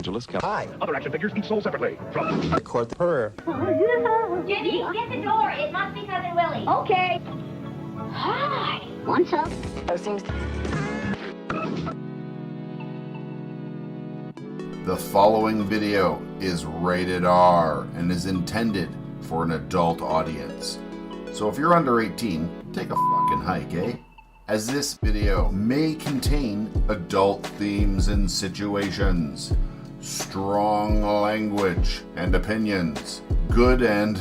Angeles, Hi. Other action figures each sold separately. From Record the purr. Jimmy, get the door. It must be Cousin Willie. Okay. Hi. What's up? Those things. The following video is rated R and is intended for an adult audience. So if you're under 18, take a fucking hike, eh? As this video may contain adult themes and situations, strong language and opinions, good and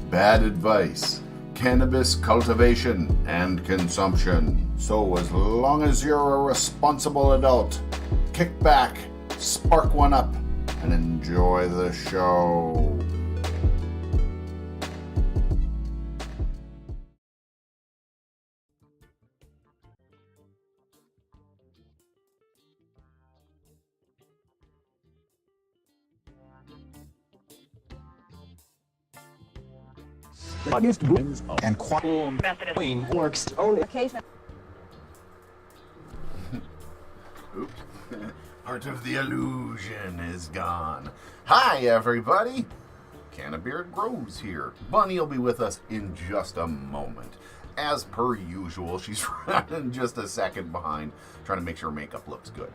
bad advice, cannabis cultivation and consumption. So as long as you're a responsible adult, kick back, spark one up, and enjoy the show. Against blooms and quantum Queen works only occasionally. Oops. Part of the illusion is gone. Hi, everybody. CANNABEARD Grows here. Bunny will be with us in just a moment. As per usual, she's running just a second behind, trying to make sure makeup looks good.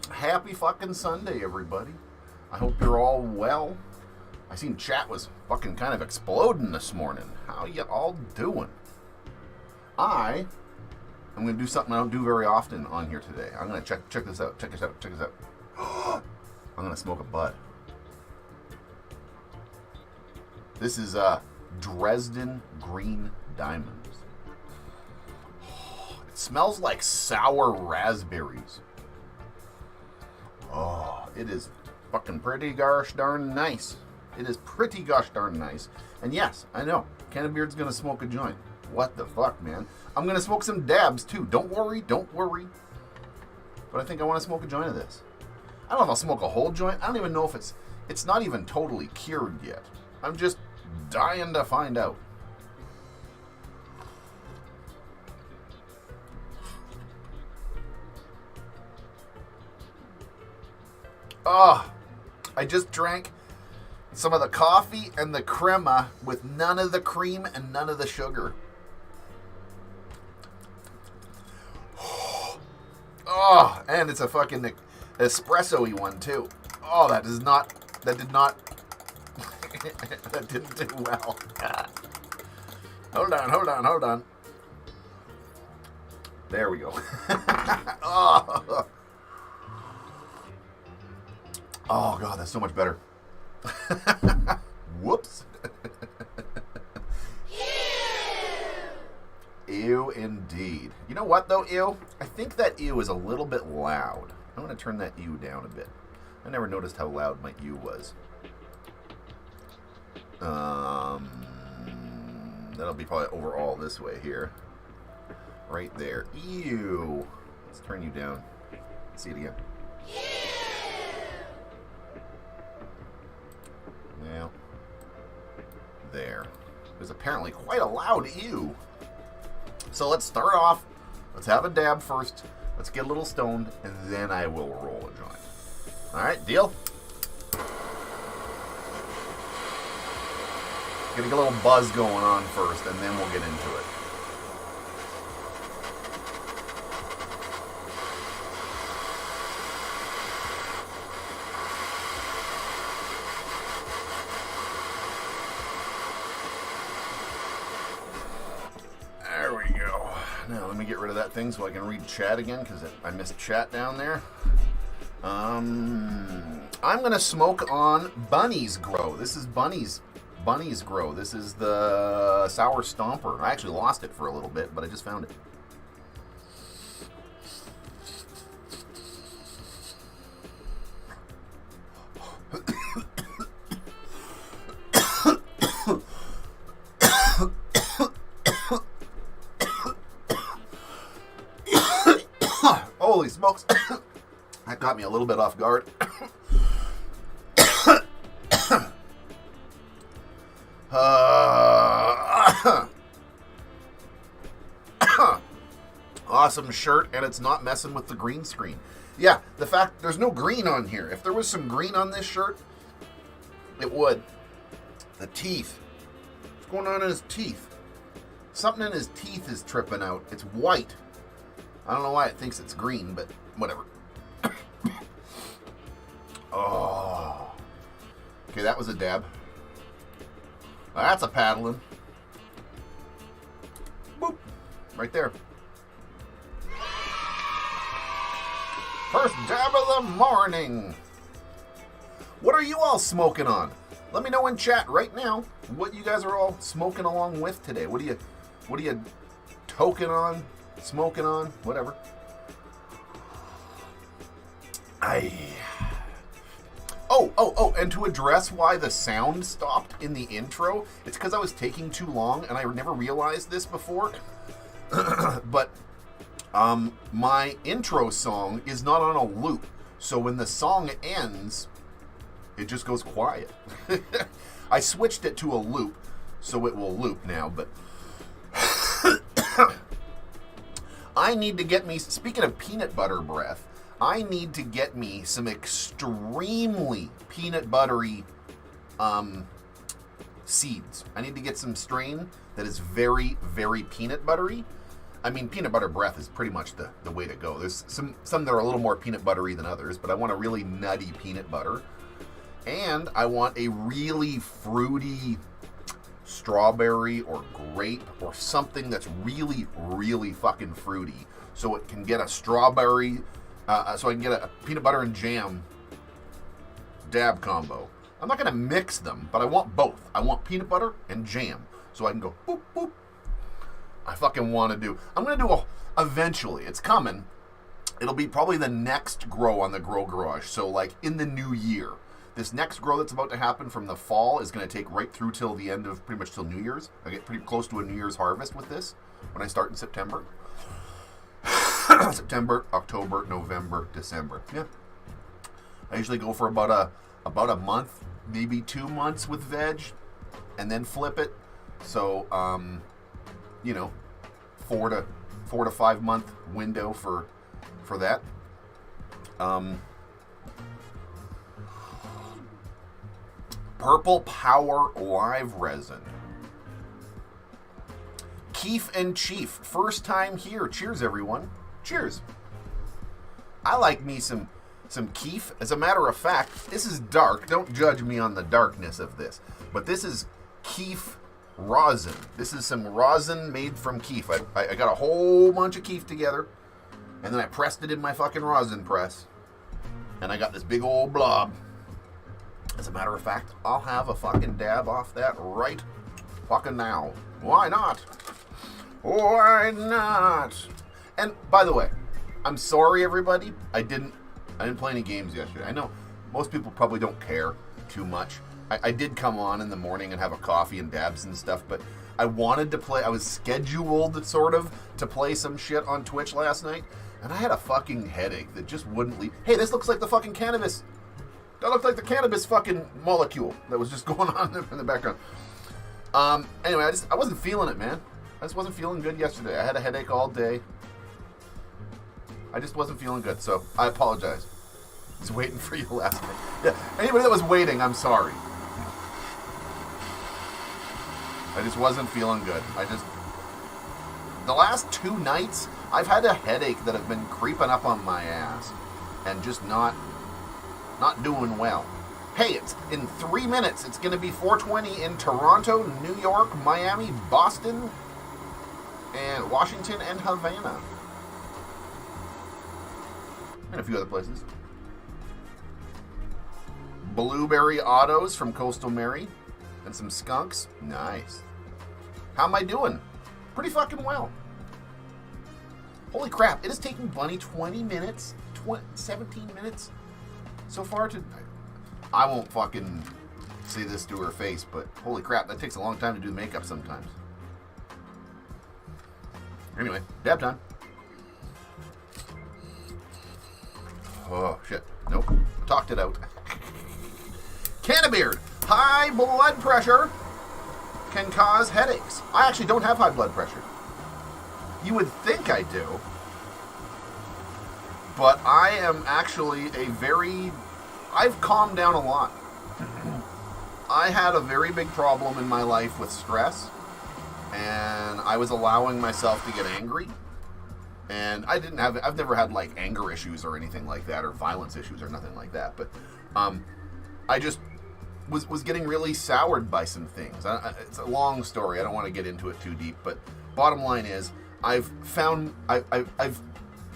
Happy fucking Sunday, everybody. I hope you're all well. I seen chat was fucking kind of exploding this morning. How you all doing? I'm going to do something I don't do very often on here today. I'm going to check this out. Check this out. I'm going to smoke a bud. This is Dresden Green Diamonds. It smells like sour raspberries. Oh, it is fucking pretty gosh darn nice. It is pretty gosh darn nice. And yes, I know, CANNABEARD's going to smoke a joint. What the fuck, man? I'm going to smoke some dabs, too. Don't worry. But I think I want to smoke a joint of this. I don't know if I'll smoke a whole joint. I don't even know if it's not even totally cured yet. I'm just dying to find out. Oh, I just drank some of the coffee and the crema with none of the cream and none of the sugar. Oh, and it's a fucking espresso-y one too. Oh, that didn't do well. Hold on. There we go. Oh. Oh God, that's so much better. Whoops. Ew, indeed. You know what, though, ew? I think that ew is a little bit loud. I'm going to turn that ew down a bit. I never noticed how loud my ew was. That'll be probably overall this way here. Right there. Ew. Let's turn you down. Let's see it again. Now, there. There's apparently quite a loud ew. So let's start off. Let's have a dab first. Let's get a little stoned, and then I will roll a joint. All right, deal? Gonna get a little buzz going on first, and then we'll get into it. Now let me get rid of that thing so I can read chat again, because I missed chat down there. I'm gonna smoke on Bunny's Grow. This is Bunny's Grow. This is the Sour Stomper. I actually lost it for a little bit, but I just found it. Holy smokes. That got me a little bit off guard. Awesome shirt, and it's not messing with the green screen. Yeah, the fact there's no green on here. If there was some green on this shirt, it would. The teeth. What's going on in his teeth? Something in his teeth is tripping out. It's white. I don't know why it thinks it's green, but whatever. Oh. Okay, that was a dab. That's a paddling. Boop. Right there. First dab of the morning. What are you all smoking on? Let me know in chat right now what you guys are all smoking along with today. What are you toking on, smoking on, whatever. Oh, and to address why the sound stopped in the intro, it's because I was taking too long, and I never realized this before. But my intro song is not on a loop, so when the song ends, it just goes quiet. I switched it to a loop, so it will loop now, but I need to get me, speaking of peanut butter breath, I need to get me some extremely peanut buttery seeds. I need to get some strain that is very, very peanut buttery. I mean, peanut butter breath is pretty much the way to go. There's some that are a little more peanut buttery than others, but I want a really nutty peanut butter. And I want a really fruity strawberry or grape or something that's really, really fucking fruity. So it can get a strawberry, so I can get a peanut butter and jam dab combo. I'm not going to mix them, but I want both. I want peanut butter and jam. So I can go boop, boop. I fucking want to do, I'm going to do eventually, it's coming. It'll be probably the next grow on the Grow Garage. So like in the new year. This next grow that's about to happen from the fall is going to take right through till the end of, pretty much till New Year's. I get pretty close to a New Year's harvest with this when I start in September. September, October, November, December. Yeah. I usually go for about a month, maybe 2 months with veg, and then flip it. So, 4 to 5 month window for that. Purple Power Live Resin. Keef and Chief, first time here. Cheers, everyone. Cheers. I like me some Keef. As a matter of fact, this is dark. Don't judge me on the darkness of this. But this is Keef rosin. This is some rosin made from Keef. I got a whole bunch of Keef together, and then I pressed it in my fucking rosin press, and I got this big old blob. As a matter of fact, I'll have a fucking dab off that right fucking now. Why not? Why not? And by the way, I'm sorry everybody. I didn't play any games yesterday. I know most people probably don't care too much. I did come on in the morning and have a coffee and dabs and stuff, but I wanted to play. I was scheduled sort of to play some shit on Twitch last night, and I had a fucking headache that just wouldn't leave. Hey, this looks like the fucking cannabis. That looked like the cannabis fucking molecule that was just going on in the background. Anyway, I wasn't feeling it, man. I just wasn't feeling good yesterday. I had a headache all day. I just wasn't feeling good, so I apologize. I was waiting for you last night. Yeah, anybody that was waiting, I'm sorry. I just wasn't feeling good. The last 2 nights, I've had a headache that have been creeping up on my ass and just not doing well. Hey, it's in 3 minutes. It's going to be 4:20 in Toronto, New York, Miami, Boston, and Washington, and Havana. And a few other places. Blueberry Autos from Coastal Mary. And some skunks. Nice. How am I doing? Pretty fucking well. Holy crap. It is taking Bunny 20 minutes, 17 minutes so far to... I won't fucking say this to her face, but holy crap, that takes a long time to do makeup sometimes. Anyway, dab time. Oh, shit. Nope. Talked it out. CANNABEARD. High blood pressure can cause headaches. I actually don't have high blood pressure. You would think I do, But I am actually I've calmed down a lot. I had a very big problem in my life with stress, and I was allowing myself to get angry. And I've never had like anger issues or anything like that, or violence issues or nothing like that. But I just was getting really soured by some things. It's a long story. I don't want to get into it too deep. But bottom line is, I've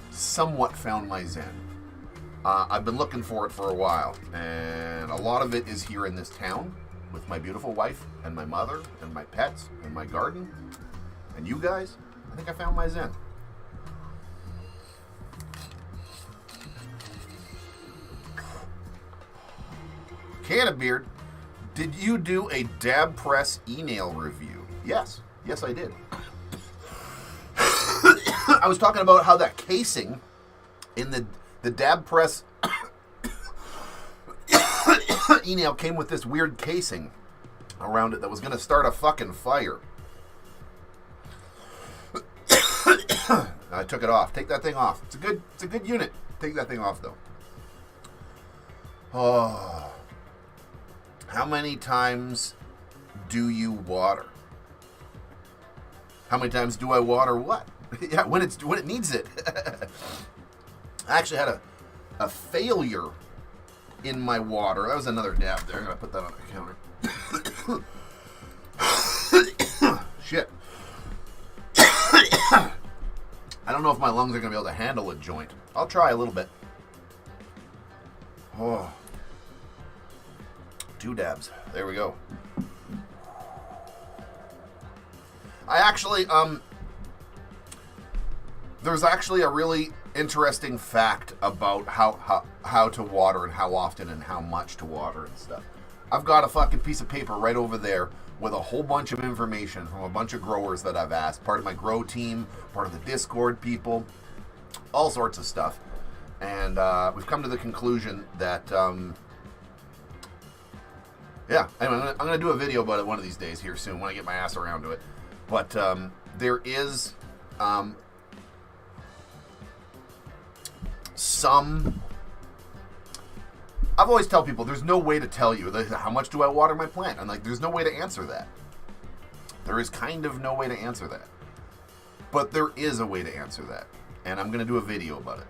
somewhat found my Zen. I've been looking for it for a while, and a lot of it is here in this town with my beautiful wife and my mother and my pets and my garden and you guys. I think I found my Zen. CANNABEARD, did you do a Dab Press e-nail review? Yes, I did. I was talking about how that casing in the Dab Press e-nail came with this weird casing around it that was going to start a fucking fire. I took it off. Take that thing off. It's a good unit. Take that thing off though. Oh. How many times do you water? How many times do I water what? Yeah, when it needs it. I actually had a failure in my water. That was another dab there. I'm going to put that on the counter. Shit. I don't know if my lungs are going to be able to handle a joint. I'll try a little bit. Oh. 2 dabs. There we go. I actually, there's actually a really interesting fact about how to water and how often and how much to water and stuff. I've got a fucking piece of paper right over there with a whole bunch of information from a bunch of growers that I've asked. Part of my grow team, part of the Discord people, all sorts of stuff. And we've come to the conclusion that, yeah, anyway, I'm going to do a video about it one of these days here soon when I get my ass around to it. But there is some... I've always tell people there's no way to tell you how much do I water my plant. And like, there's no way to answer that. There is kind of no way to answer that. But there is a way to answer that. And I'm going to do a video about it.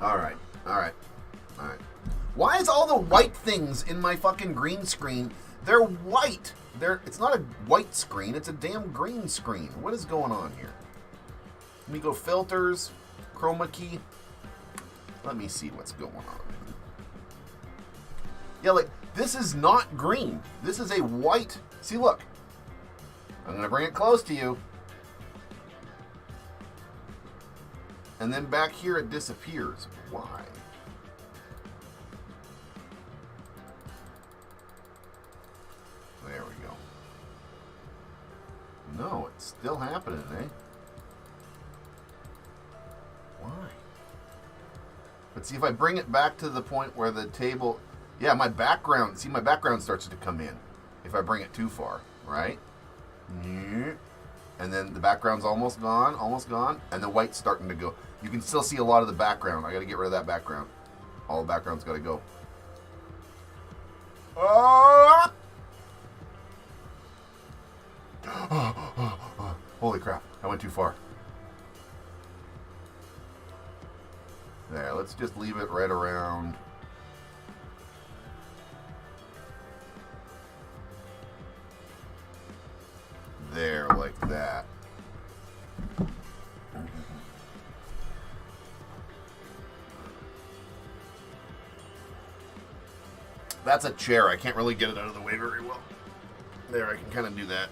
Alright. Why is all the white things in my fucking green screen? They're white. It's not a white screen, it's a damn green screen. What is going on here? Let me go filters, chroma key. Let me see what's going on. Yeah, like, this is not green. This is a white. See, look. I'm going to bring it close to you. And then back here it disappears. Why? There we go. No, it's still happening, eh? Why? But see, if I bring it back to the point where the table... Yeah, my background... See, my background starts to come in if I bring it too far, right? And then the background's almost gone, and the white's starting to go. You can still see a lot of the background. I got to get rid of that background. All the background's got to go. Holy crap, I went too far. There, let's just leave it right around. There, like that. That's a chair. I can't really get it out of the way very well. There, I can kind of do that.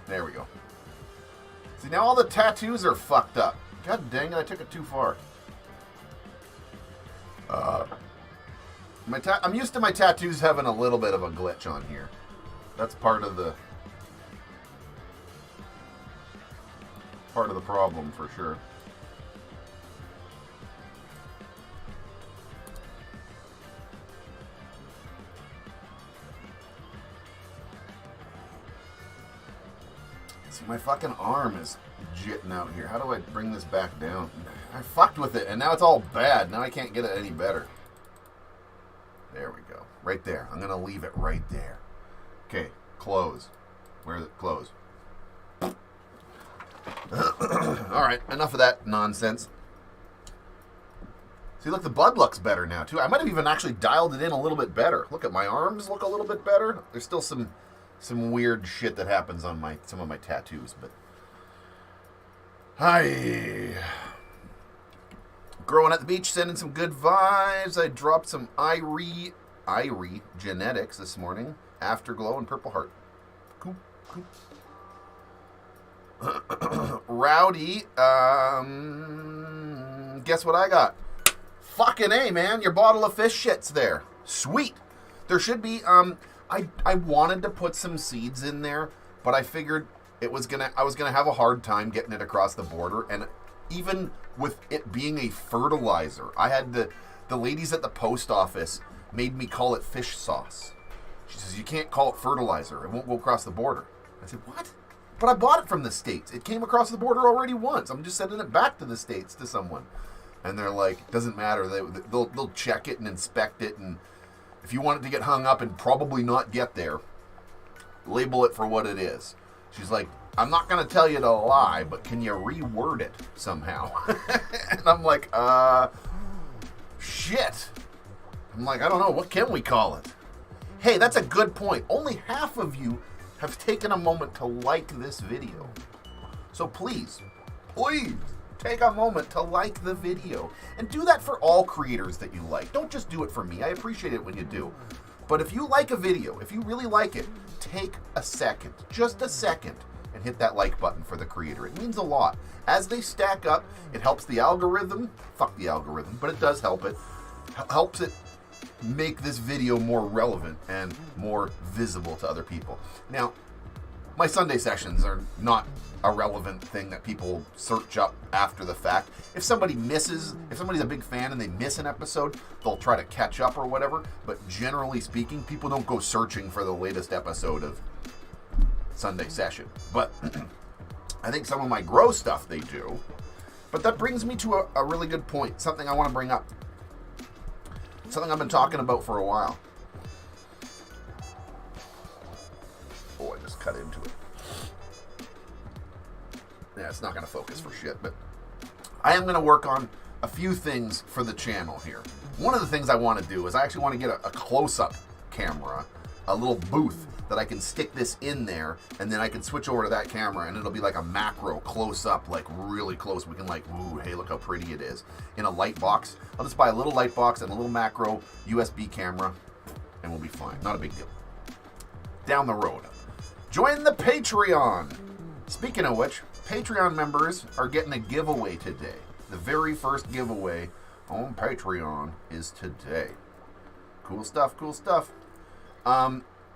There we go. See, now all the tattoos are fucked up. God dang it, I took it too far. I'm used to my tattoos having a little bit of a glitch on here. That's part of the problem for sure. See, my fucking arm is jitting out here. How do I bring this back down? I fucked with it, and now it's all bad. Now I can't get it any better. There we go. Right there. I'm going to leave it right there. Okay, close. Where is it? Close. Alright, enough of that nonsense. See, look, the bud looks better now, too. I might have even actually dialed it in a little bit better. Look at my arms look a little bit better. There's still some weird shit that happens on some of my tattoos, but... Hi. Growing at the beach, sending some good vibes. I dropped some Irie genetics this morning. Afterglow and Purple Heart. Cool. Rowdy, guess what I got? Fucking A, man. Your bottle of fish shit's there. Sweet. There should be, I wanted to put some seeds in there, but I figured I was gonna have a hard time getting it across the border, and even with it being a fertilizer, I had the ladies at the post office made me call it fish sauce. She says, you can't call it fertilizer. It won't go across the border. I said, what? But I bought it from the States. It came across the border already once. I'm just sending it back to the States to someone. And they're like, doesn't matter. They'll check it and inspect it. And if you want it to get hung up and probably not get there, label it for what it is. She's like, I'm not going to tell you to lie, but can you reword it somehow? And I'm like, shit. I'm like, I don't know. What can we call it? Hey, that's a good point. Only half of you have taken a moment to like this video. So please take a moment to like the video. And do that for all creators that you like. Don't just do it for me. I appreciate it when you do. But if you like a video, if you really like it, take a second, just a second, and hit that like button for the creator. It means a lot. As they stack up, it helps the algorithm. Fuck the algorithm, but it does help it. Helps it make this video more relevant and more visible to other people. Now, my Sunday sessions are not a relevant thing that people search up after the fact. If somebody's a big fan and they miss an episode, they'll try to catch up or whatever, but generally speaking, people don't go searching for the latest episode of Sunday Session. But I think some of my grow stuff they do. But that brings me to a really good point, something I want to bring up. Something I've been talking about for a while. Oh, I just cut into it. Yeah, it's not going to focus for shit, but I am going to work on a few things for the channel here. One of the things I want to do is I actually want to get a close-up camera, a little booth that I can stick this in there, and then I can switch over to that camera, and it'll be like a macro close-up, like really close. We can like, ooh, hey, look how pretty it is. In a light box. I'll just buy a little light box and a little macro USB camera, and we'll be fine. Not a big deal. Down the road. Join the Patreon. Speaking of which, Patreon members are getting a giveaway today. The very first giveaway on Patreon is today. Cool stuff, cool stuff.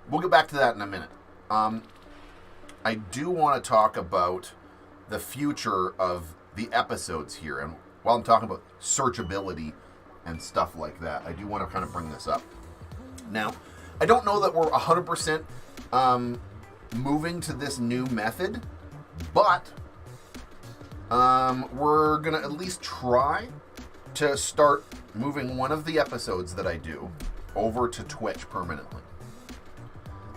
We'll get back to that in a minute. I do want to talk about the future of the episodes here. And while I'm talking about searchability and stuff like that, I do want to kind of bring this up. Now, I don't know that we're 100% moving to this new method, but we're going to at least try to start moving one of the episodes that I do over to Twitch permanently.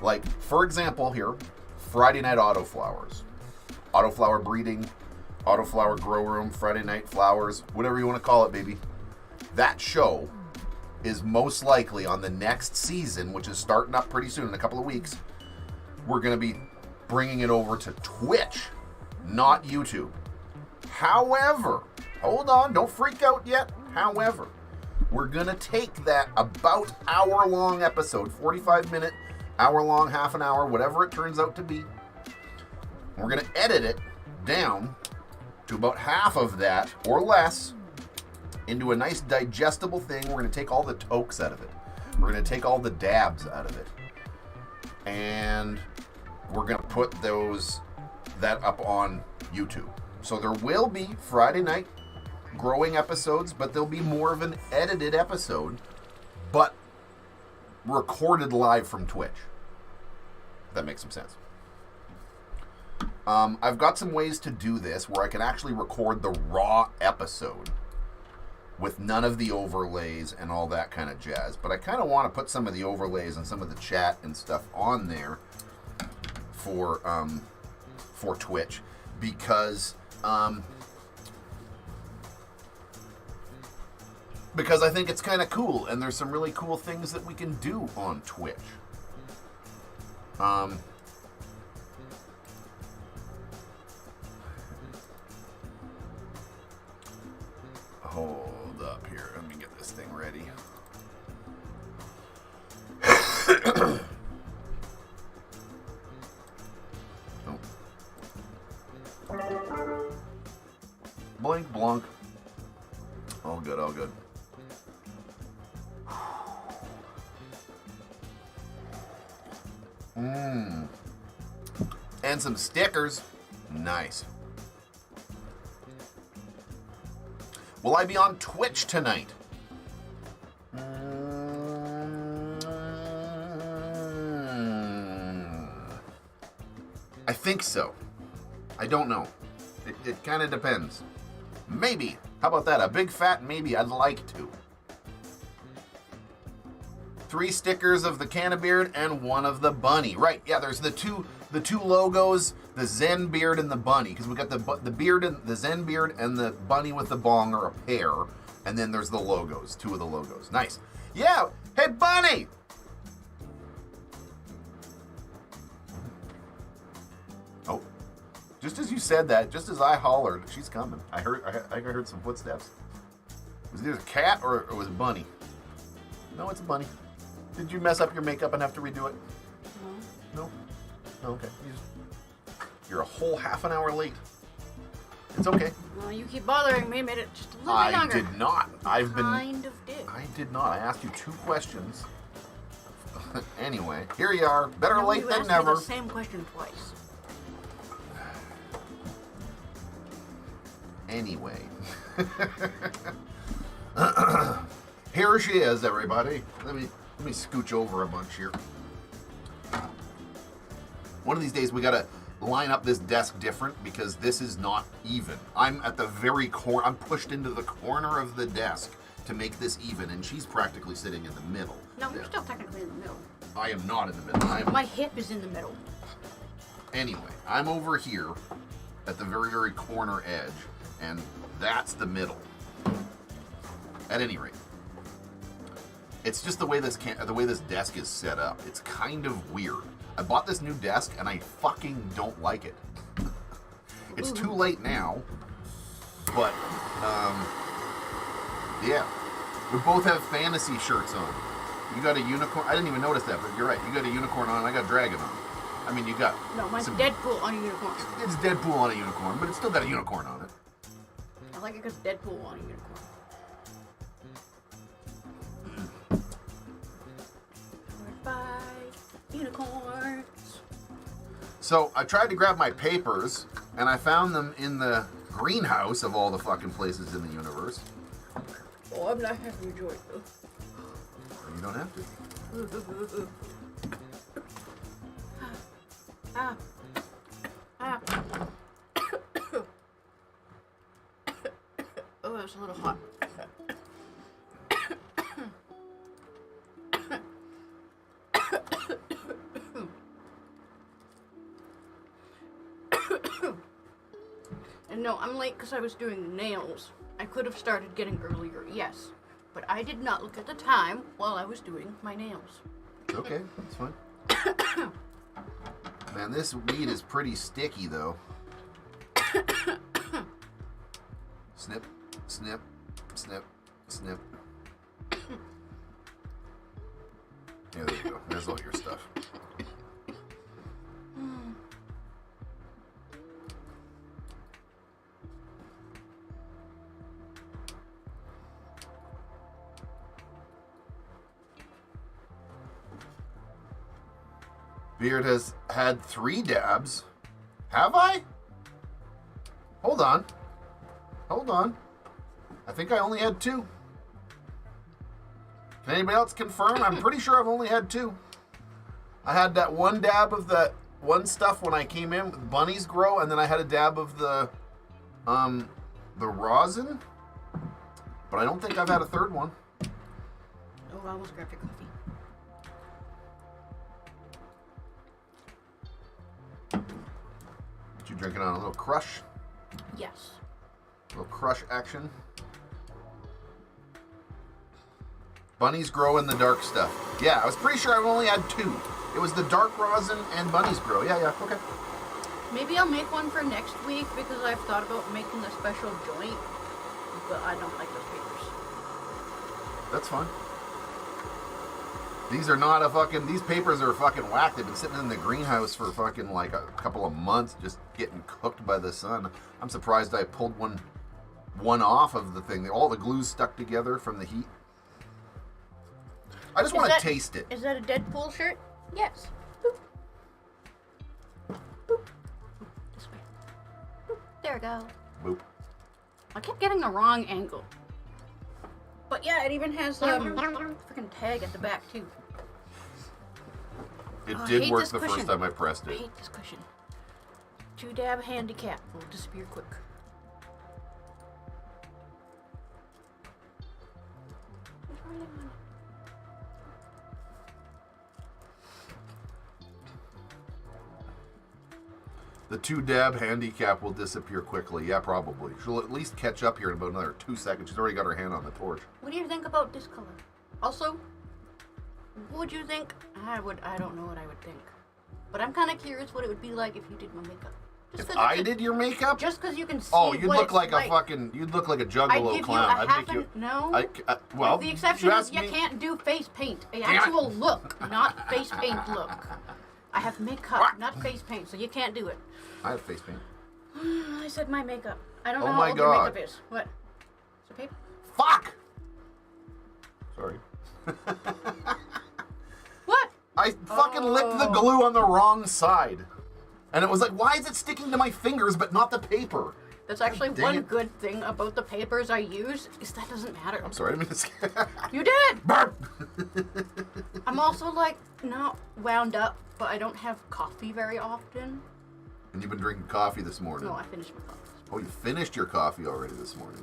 Like, for example here, Friday Night Autoflowers. Autoflower breeding, Autoflower grow room, Friday Night Flowers, whatever you want to call it, baby. That show is most likely on the next season, which is starting up pretty soon in a couple of weeks. We're going to be bringing it over to Twitch, not YouTube. However, hold on, don't freak out yet. However, we're going to take that about hour-long episode, 45-minute, hour-long, half an hour, whatever it turns out to be. We're going to edit it down to about half of that or less into a nice digestible thing. We're going to take all the tokes out of it. We're going to take all the dabs out of it. And we're going to put that up on YouTube. So there will be Friday night growing episodes, but there'll be more of an edited episode, but recorded live from Twitch. If that makes some sense. I've got some ways to do this where I can actually record the raw episode with none of the overlays and all that kind of jazz. But I kind of want to put some of the overlays and some of the chat and stuff on there for Twitch because I think it's kind of cool, and there's some really cool things that we can do on Twitch. Hold up here. Let me get this thing ready. Oh. Blink, blunk. All good, all good. And some stickers. Nice. Will I be on Twitch tonight? I think so. I don't know. It kind of depends. Maybe. How about that? A big fat maybe. I'd like to. 3 stickers of the CANNABEARD and 1 of the bunny. Right, yeah, there's the two logos, the Zen beard and the bunny, because we got the beard and the Zen beard and the bunny with the bong are a pair, and then there's the logos, 2 of the logos. Nice. Yeah, hey bunny! Oh, just as you said that, just as I hollered, she's coming. I heard some footsteps. Was it either a cat or was it bunny? No, it's a bunny. Did you mess up your makeup and have to redo it? No. No? Okay. You're a whole half an hour late. It's okay. Well, you keep bothering me, made it just a little bit longer. I did not. I did not. I asked you 2 questions. Anyway, here you are. Better No, late you than asked never. Me the same question twice. Anyway. Here she is, everybody. Let me scooch over a bunch here. One of these days we gotta line up this desk different because this is not even. I'm at the very corner. I'm pushed into the corner of the desk to make this even, and she's practically sitting in the middle. No, you're still technically in the middle. I am not in the middle. My hip is in the middle. Anyway, I'm over here at the very, very corner edge, and that's the middle. At any rate, it's just the way this desk is set up. It's kind of weird. I bought this new desk and I fucking don't like it. It's too late now, but yeah, we both have fantasy shirts on. You got a unicorn. I didn't even notice that, but you're right. You got a unicorn on. I got dragon on. I mean, you got no. Mine's Deadpool on a unicorn. It's Deadpool on a unicorn, but it's still got a unicorn on it. I like it because Deadpool on a unicorn. Unicorns. So I tried to grab my papers, and I found them in the greenhouse of all the fucking places in the universe. Oh, I'm not having a joy though. You don't have to. Ah. Ah. Oh, that's a little hot. And no, I'm late because I was doing nails. I could have started getting earlier, yes. But I did not look at the time while I was doing my nails. Okay, that's fine. Man, this weed is pretty sticky, though. Snip, snip, snip, snip. Yeah, there you go. There's all your stuff. Beard has had 3 dabs. Have I? Hold on. Hold on. I think I only had 2. Can anybody else confirm? I'm pretty sure I've only had 2. I had that 1 dab of the stuff when I came in with Bunny's Grow, and then I had a dab of the rosin. But I don't think I've had a third one. Oh, I almost grabbed your coffee. What you drinking on? A little crush? Yes. A little crush action. Bunny's Grow and the dark stuff. Yeah, I was pretty sure I've only had 2. It was the dark rosin and Bunny's Grow. Yeah, okay. Maybe I'll make one for next week because I've thought about making a special joint, but I don't like those papers. That's fine. These are not a fucking, these papers are fucking whack. They've been sitting in the greenhouse for fucking like a couple of months just getting cooked by the sun. I'm surprised I pulled one off of the thing. All the glue's stuck together from the heat. I just want to taste it. Is that a Deadpool shirt? Yes. Boop. Boop. This way. Boop. There we go. Boop. I kept getting the wrong angle. But yeah, it even has a freaking tag at the back too. It I did hate work this the cushion. first time I pressed I it. hate this cushion. 2-dab handicap will disappear quick. The 2-dab handicap will disappear quickly. Yeah, probably. She'll at least catch up here in about another 2 seconds. She's already got her hand on the torch. What do you think about this color? Also, what would you think? I don't know what I would think. But I'm kind of curious what it would be like if you did my makeup. Just If I did your makeup? Just because you can see you'd what look it's like a fucking, you'd look like a juggalo clown. No. Well, With the exception you of asked you me- can't do face paint. An actual look, not face paint look. I have makeup, not face paint, so you can't do it. I have face paint. I said my makeup. I don't Oh know my how old your God. makeup is. What? Is it paper? Fuck! Sorry. What? I fucking licked the glue on the wrong side. And it was like, why is it sticking to my fingers but not the paper? That's actually Dang one it. good thing about the papers I use is that doesn't matter. I'm sorry, I didn't mean to scare. You did! Burp! I'm also like not wound up, but I don't have coffee very often. And you've been drinking coffee this morning. No, I finished my coffee. Oh, you finished your coffee already this morning.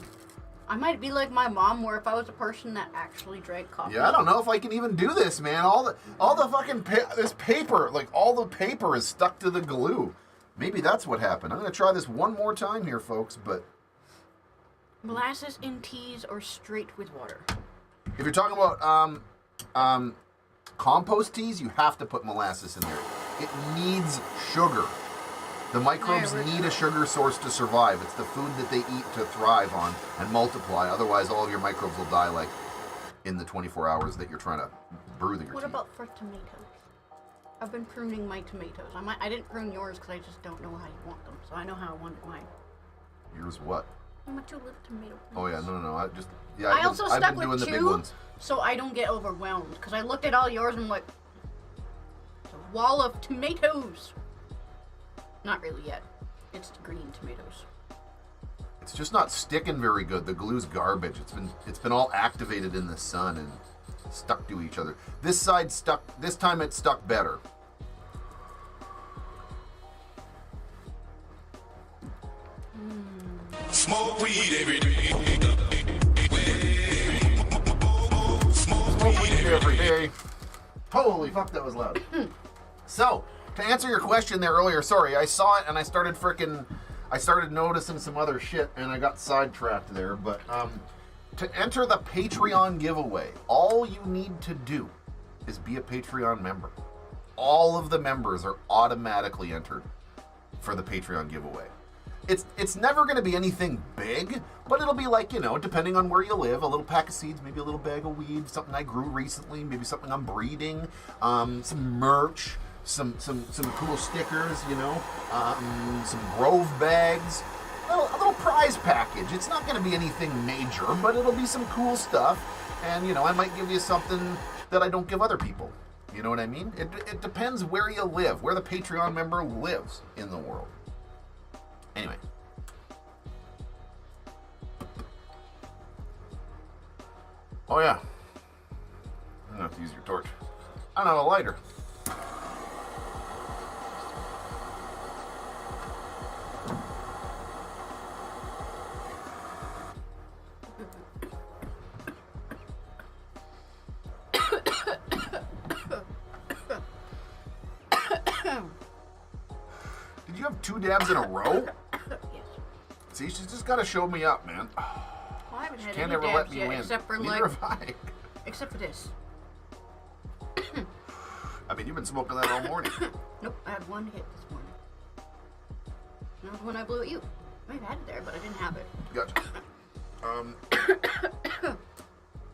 I might be like my mom, where if I was a person that actually drank coffee. Yeah, I don't know if I can even do this, man. All the fucking this paper, like all the paper is stuck to the glue. Maybe that's what happened. I'm gonna try this one more time here, folks. But Molasses in teas or straight with water. if you're talking about compost teas, you have to put molasses in there. It needs sugar. The microbes need a sugar source to survive. It's the food that they eat to thrive on and multiply. Otherwise, all of your microbes will die like in the 24 hours that you're trying to brew your What tea. about for tomatoes? I've been pruning my tomatoes. I didn't prune yours because I just don't know how you want them. So I know how I wanted mine. Yours what? My 2 little tomato plants. Oh yeah, no. I've I've been stuck doing with the big 2, ones. so I don't get overwhelmed. Because I looked at all yours and I'm like, it's a wall of tomatoes. Not really yet. It's green tomatoes. It's just not sticking very good. The glue's garbage. It's been all activated in the sun and stuck to each other. This side stuck. This time it stuck better. Smoke weed every day. Smoke weed every day. Holy fuck, that was loud. So, to answer your question there earlier, sorry, I saw it and I started noticing some other shit and I got sidetracked there, but to enter the Patreon giveaway, all you need to do is be a Patreon member. All of the members are automatically entered for the Patreon giveaway. It's never going to be anything big, but it'll be like, you know, depending on where you live, a little pack of seeds, maybe a little bag of weed, something I grew recently, maybe something I'm breeding, some merch, some cool stickers, you know, some Grove bags, a little prize package. It's not going to be anything major, but it'll be some cool stuff, and, you know, I might give you something that I don't give other people. You know what I mean? It depends where you live, where the Patreon member lives in the world. Anyway. Oh yeah. I'm gonna have to use your torch. I don't have a lighter. you have 2 dabs in a row? Yes. See, she's just got to show me up, man. Well, I haven't had Can't any ever let dabs me yet, win. except for Neither have I. except for this. I mean, you've been smoking that all morning. Nope, I had 1 hit this morning. That was when I blew at you. I may have had it there, but I didn't have it. Gotcha.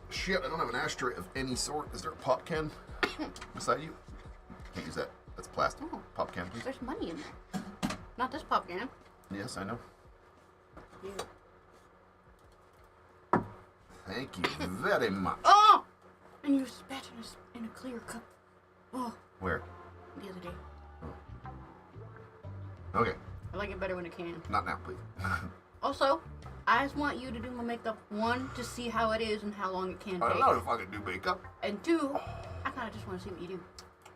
Shit, I don't have an ashtray of any sort. Is there a pop can beside you? Can't use that. That's plastic. Oh. Pop can, please. There's money in there. Not this pop can. Yes, I know. Yeah. Thank you very much. Oh! And you spat in a clear cup. Oh, Where? the other day. Okay. I like it better when it can. Not now, please. Also, I just want you to do my makeup, 1, to see how it is and how long it can I take. don't know if I can do makeup. And 2, I kind of just want to see what you do.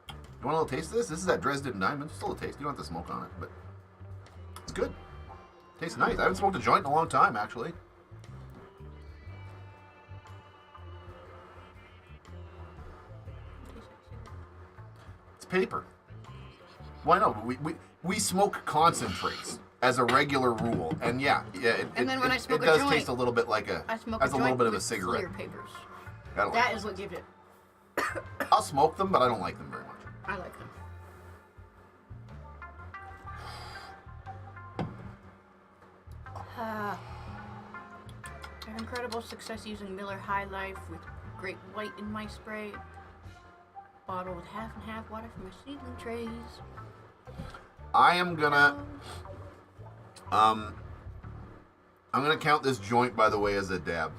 You want a little taste of this? This is that Dresden Diamond. Still a taste. You don't have to smoke on it, but it's good. Tastes nice. I haven't smoked a joint in a long time, actually. It's paper. Why not? We smoke concentrates as a regular rule, and yeah, And then when I smoke it a does joint, taste a little bit like I smoke has a a little joint bit of a with cigarette. clear papers. I don't That like is what gives it. them. I'll smoke them, but I don't like them very much. I like them. I have incredible success using Miller High Life with Great White in my spray. Bottle with half and half water from my seedling trays. I am gonna I'm gonna count this joint, by the way, as a dab.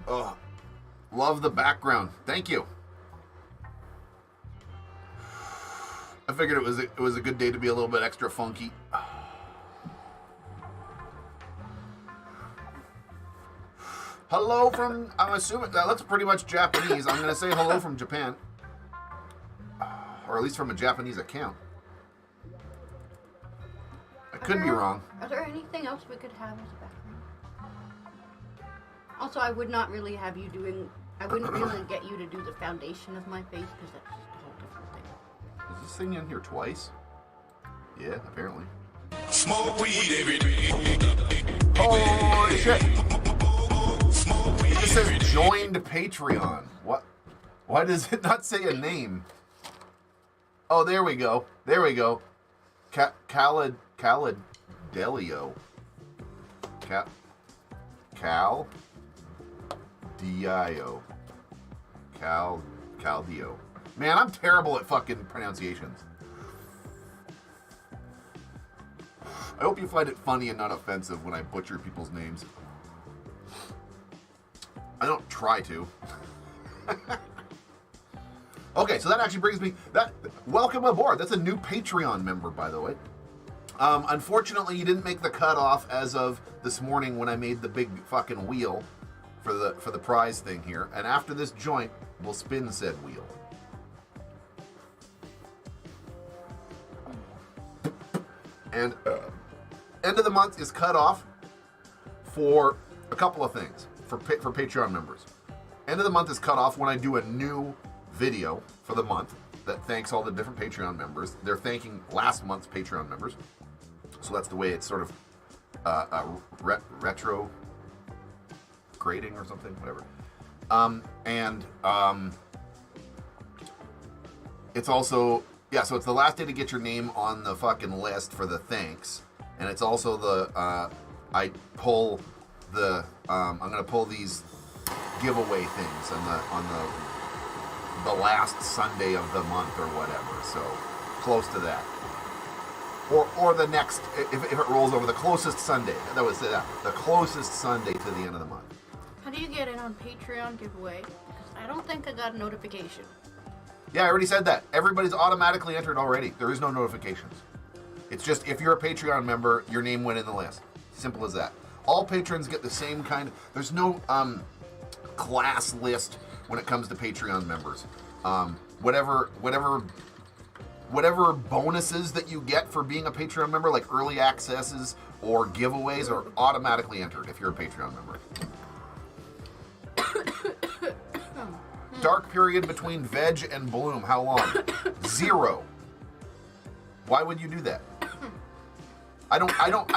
Oh, love the background. Thank you. I figured it was a good day to be a little bit extra funky. Hello from, I'm assuming that's pretty much Japanese. I'm gonna say hello from Japan, or at least from a Japanese account. I could be wrong. Are there anything else we could have as a background? Also, I would not really have you doing. I wouldn't really get you to do the foundation of my face because that's just a whole different thing. Is this thing in here twice? Yeah, apparently. Smoke weed every day. Holy shit! It just says joined Patreon. What? Why does it not say a name? Oh, there we go. There we go. Caladelio. Cal Dio. Caldio. Man, I'm terrible at fucking pronunciations. I hope you find it funny and not offensive when I butcher people's names. I don't try to. Okay, so that actually brings me welcome aboard. That's a new Patreon member, by the way. Unfortunately, you didn't make the cutoff as of this morning when I made the big fucking wheel for the prize thing here. And after this joint, we'll spin said wheel. And end of the month is cut off for a couple of things for Patreon members. End of the month is cut off when I do a new video for the month that thanks all the different Patreon members. They're thanking last month's Patreon members. So that's the way it's sort of retro grading or something, whatever. It's also, yeah, so it's the last day to get your name on the fucking list for the thanks. And it's also the, I pull the, I'm going to pull these giveaway things on the last Sunday of the month or whatever. So close to that. Or the next, if it rolls over, the closest Sunday. That was the closest Sunday to the end of the month. How do you get in on Patreon giveaway? Because I don't think I got a notification. Yeah, I already said that. Everybody's automatically entered already. There is no notifications. It's just if you're a Patreon member, your name went in the list. Simple as that. All patrons get the same kind of, there's no class list when it comes to Patreon members. Whatever bonuses that you get for being a Patreon member, like early accesses or giveaways, are automatically entered if you're a Patreon member. Dark period between veg and bloom, how long? 0. Why would you do that? I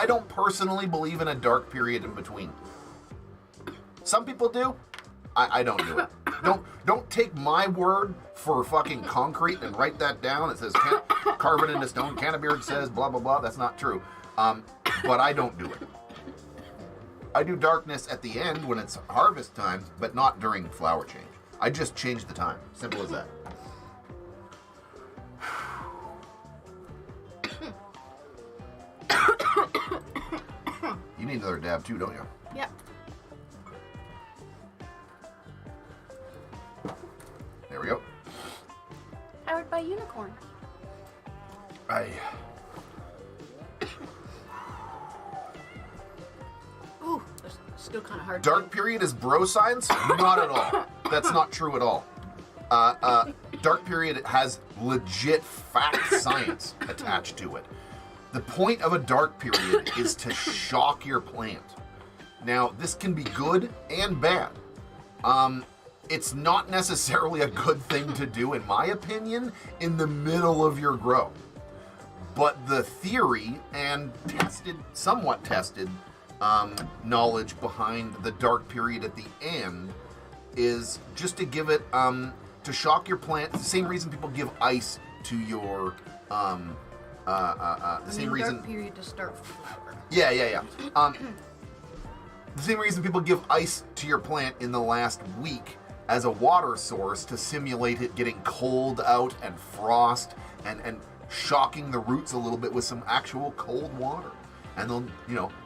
don't personally believe in a dark period in between. Some people do. I don't do it. Don't take my word for fucking concrete and write that down. It says carve it into stone. CANNABEARD says blah blah blah. That's not true. But I don't do it. I do darkness at the end when it's harvest time, but not during flower change. I just change the time. Simple as that. You need another dab too, don't you? Yep. There we go. Powered by unicorns. Ooh, that's still kind of hard. Dark period is bro science? Not at all. That's not true at all. Dark period has legit fact science attached to it. The point of a dark period is to shock your plant. Now, this can be good and bad. It's not necessarily a good thing to do, in my opinion, in the middle of your grow. But the theory and somewhat tested knowledge behind the dark period at the end is just to give it, to shock your plant. The same reason people give ice to your, the same reason. Dark period to start flower. Yeah. The same reason people give ice to your plant in the last week as a water source to simulate it getting cold out and frost and shocking the roots a little bit with some actual cold water. And then,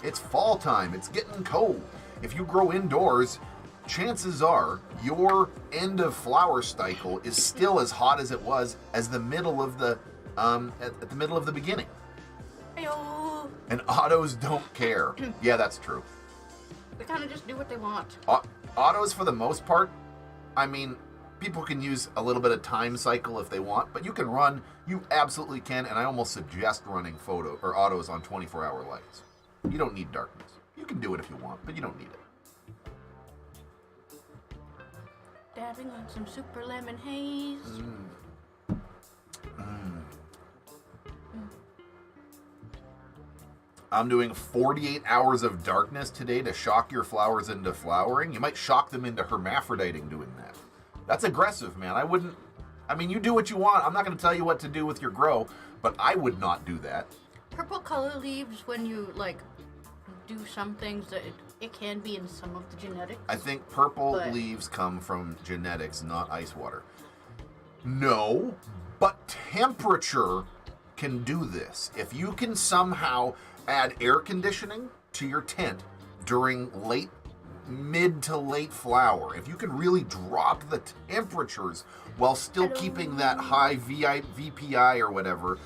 it's fall time, it's getting cold. If you grow indoors, chances are your end of flower cycle is still as hot as it was as the middle of the, at the middle of the beginning. Ayo. And autos don't care. Yeah, that's true. They kind of just do what they want. Autos, for the most part, I mean, people can use a little bit of time cycle if they want, but you absolutely can, and I almost suggest running autos on 24-hour lights. You don't need darkness. You can do it if you want, but you don't need it. Dabbing on some super lemon haze. I'm doing 48 hours of darkness today to shock your flowers into flowering. You might shock them into hermaphroditing doing that. That's aggressive, man. You do what you want. I'm not going to tell you what to do with your grow, but I would not do that. Purple color leaves, when you, do some things that it can be in some of the genetics. I think purple leaves come from genetics, not ice water. No, but temperature can do this. If you can somehow add air conditioning to your tent during mid to late flower, if you can really drop the temperatures while still keeping that high VPI or whatever,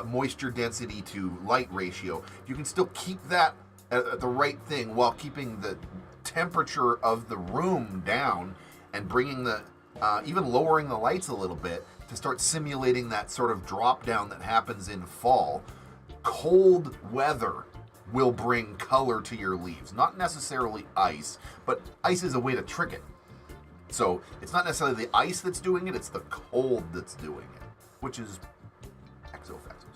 moisture density to light ratio, if you can still keep that at the right thing while keeping the temperature of the room down and bringing even lowering the lights a little bit to start simulating that sort of drop down that happens in fall, cold weather will bring color to your leaves. Not necessarily ice, but ice is a way to trick it. So it's not necessarily the ice that's doing it, it's the cold that's doing it, which is exo-facto.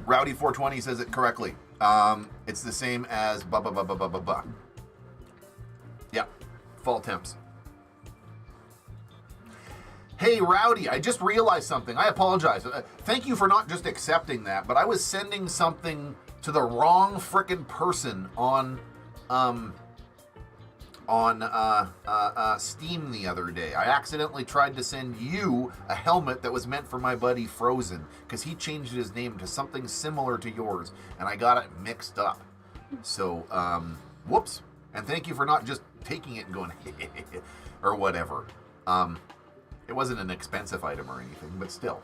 Rowdy420 says it correctly. It's the same as ba. Yeah, fall temps. Hey, Rowdy, I just realized something. I apologize. Thank you for not just accepting that, but I was sending something to the wrong frickin' person on Steam the other day. I accidentally tried to send you a helmet that was meant for my buddy Frozen, because he changed his name to something similar to yours, and I got it mixed up. So, whoops. And thank you for not just taking it and going, or whatever. It wasn't an expensive item or anything, but still.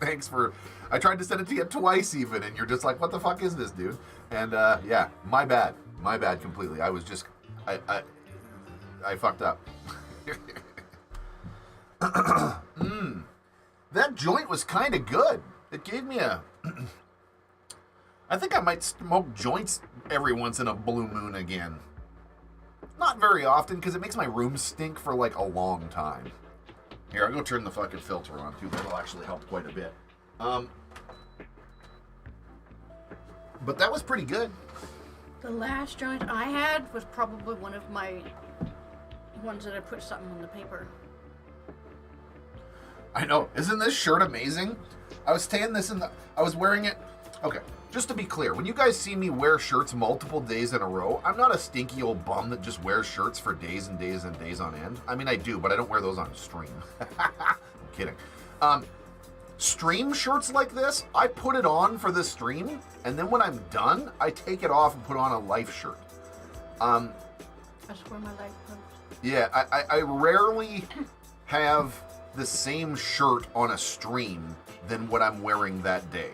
Thanks for... I tried to send it to you twice even, and you're just like, what the fuck is this, dude? And, yeah, my bad. My bad completely. I was just... I fucked up. That joint was kind of good. It gave me a... I think I might smoke joints every once in a blue moon again. Not very often, because it makes my room stink for like a long time. Here, I'll go turn the fucking filter on too. That'll actually help quite a bit. But that was pretty good. The last joint I had was probably one of my ones that I put something on the paper. I know. Isn't this shirt amazing? I was staying this I was wearing it. Okay, just to be clear, when you guys see me wear shirts multiple days in a row, I'm not a stinky old bum that just wears shirts for days and days and days on end. I mean, I do, but I don't wear those on stream. I'm kidding. Stream shirts like this, I put it on for the stream, and then when I'm done, I take it off and put on a life shirt. That's where my life goes. Yeah, I rarely have the same shirt on a stream than what I'm wearing that day.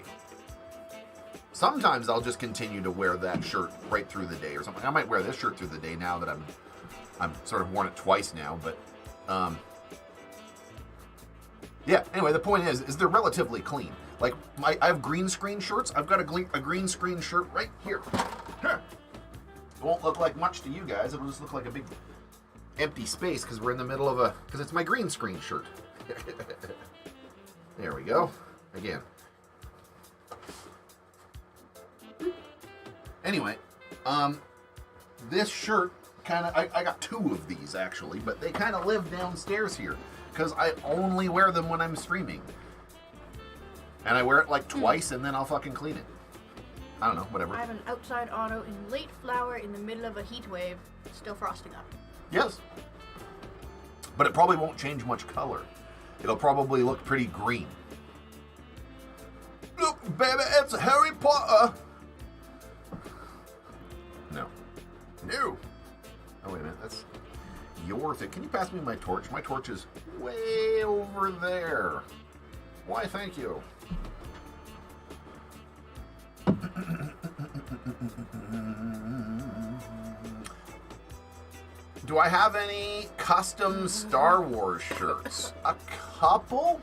Sometimes I'll just continue to wear that shirt right through the day or something. I might wear this shirt through the day now that I'm sort of worn it twice now, but yeah, anyway, the point is they're relatively clean. Like, I have green screen shirts. I've got a green screen shirt right here. It won't look like much to you guys. It'll just look like a big empty space because we're in the middle of because it's my green screen shirt. There we go. Again. Anyway, this shirt kind of, I got two of these actually, but they kind of live downstairs here because I only wear them when I'm streaming. And I wear it like twice and then I'll fucking clean it. I don't know, whatever. I have an outside auto in late flower in the middle of a heat wave, still frosting up. Yes. But it probably won't change much color. It'll probably look pretty green. Look, baby, it's Harry Potter. No. No. Oh, wait a minute. That's your thing. Can you pass me my torch? My torch is way over there. Why, thank you. Do I have any custom Star Wars shirts? A couple?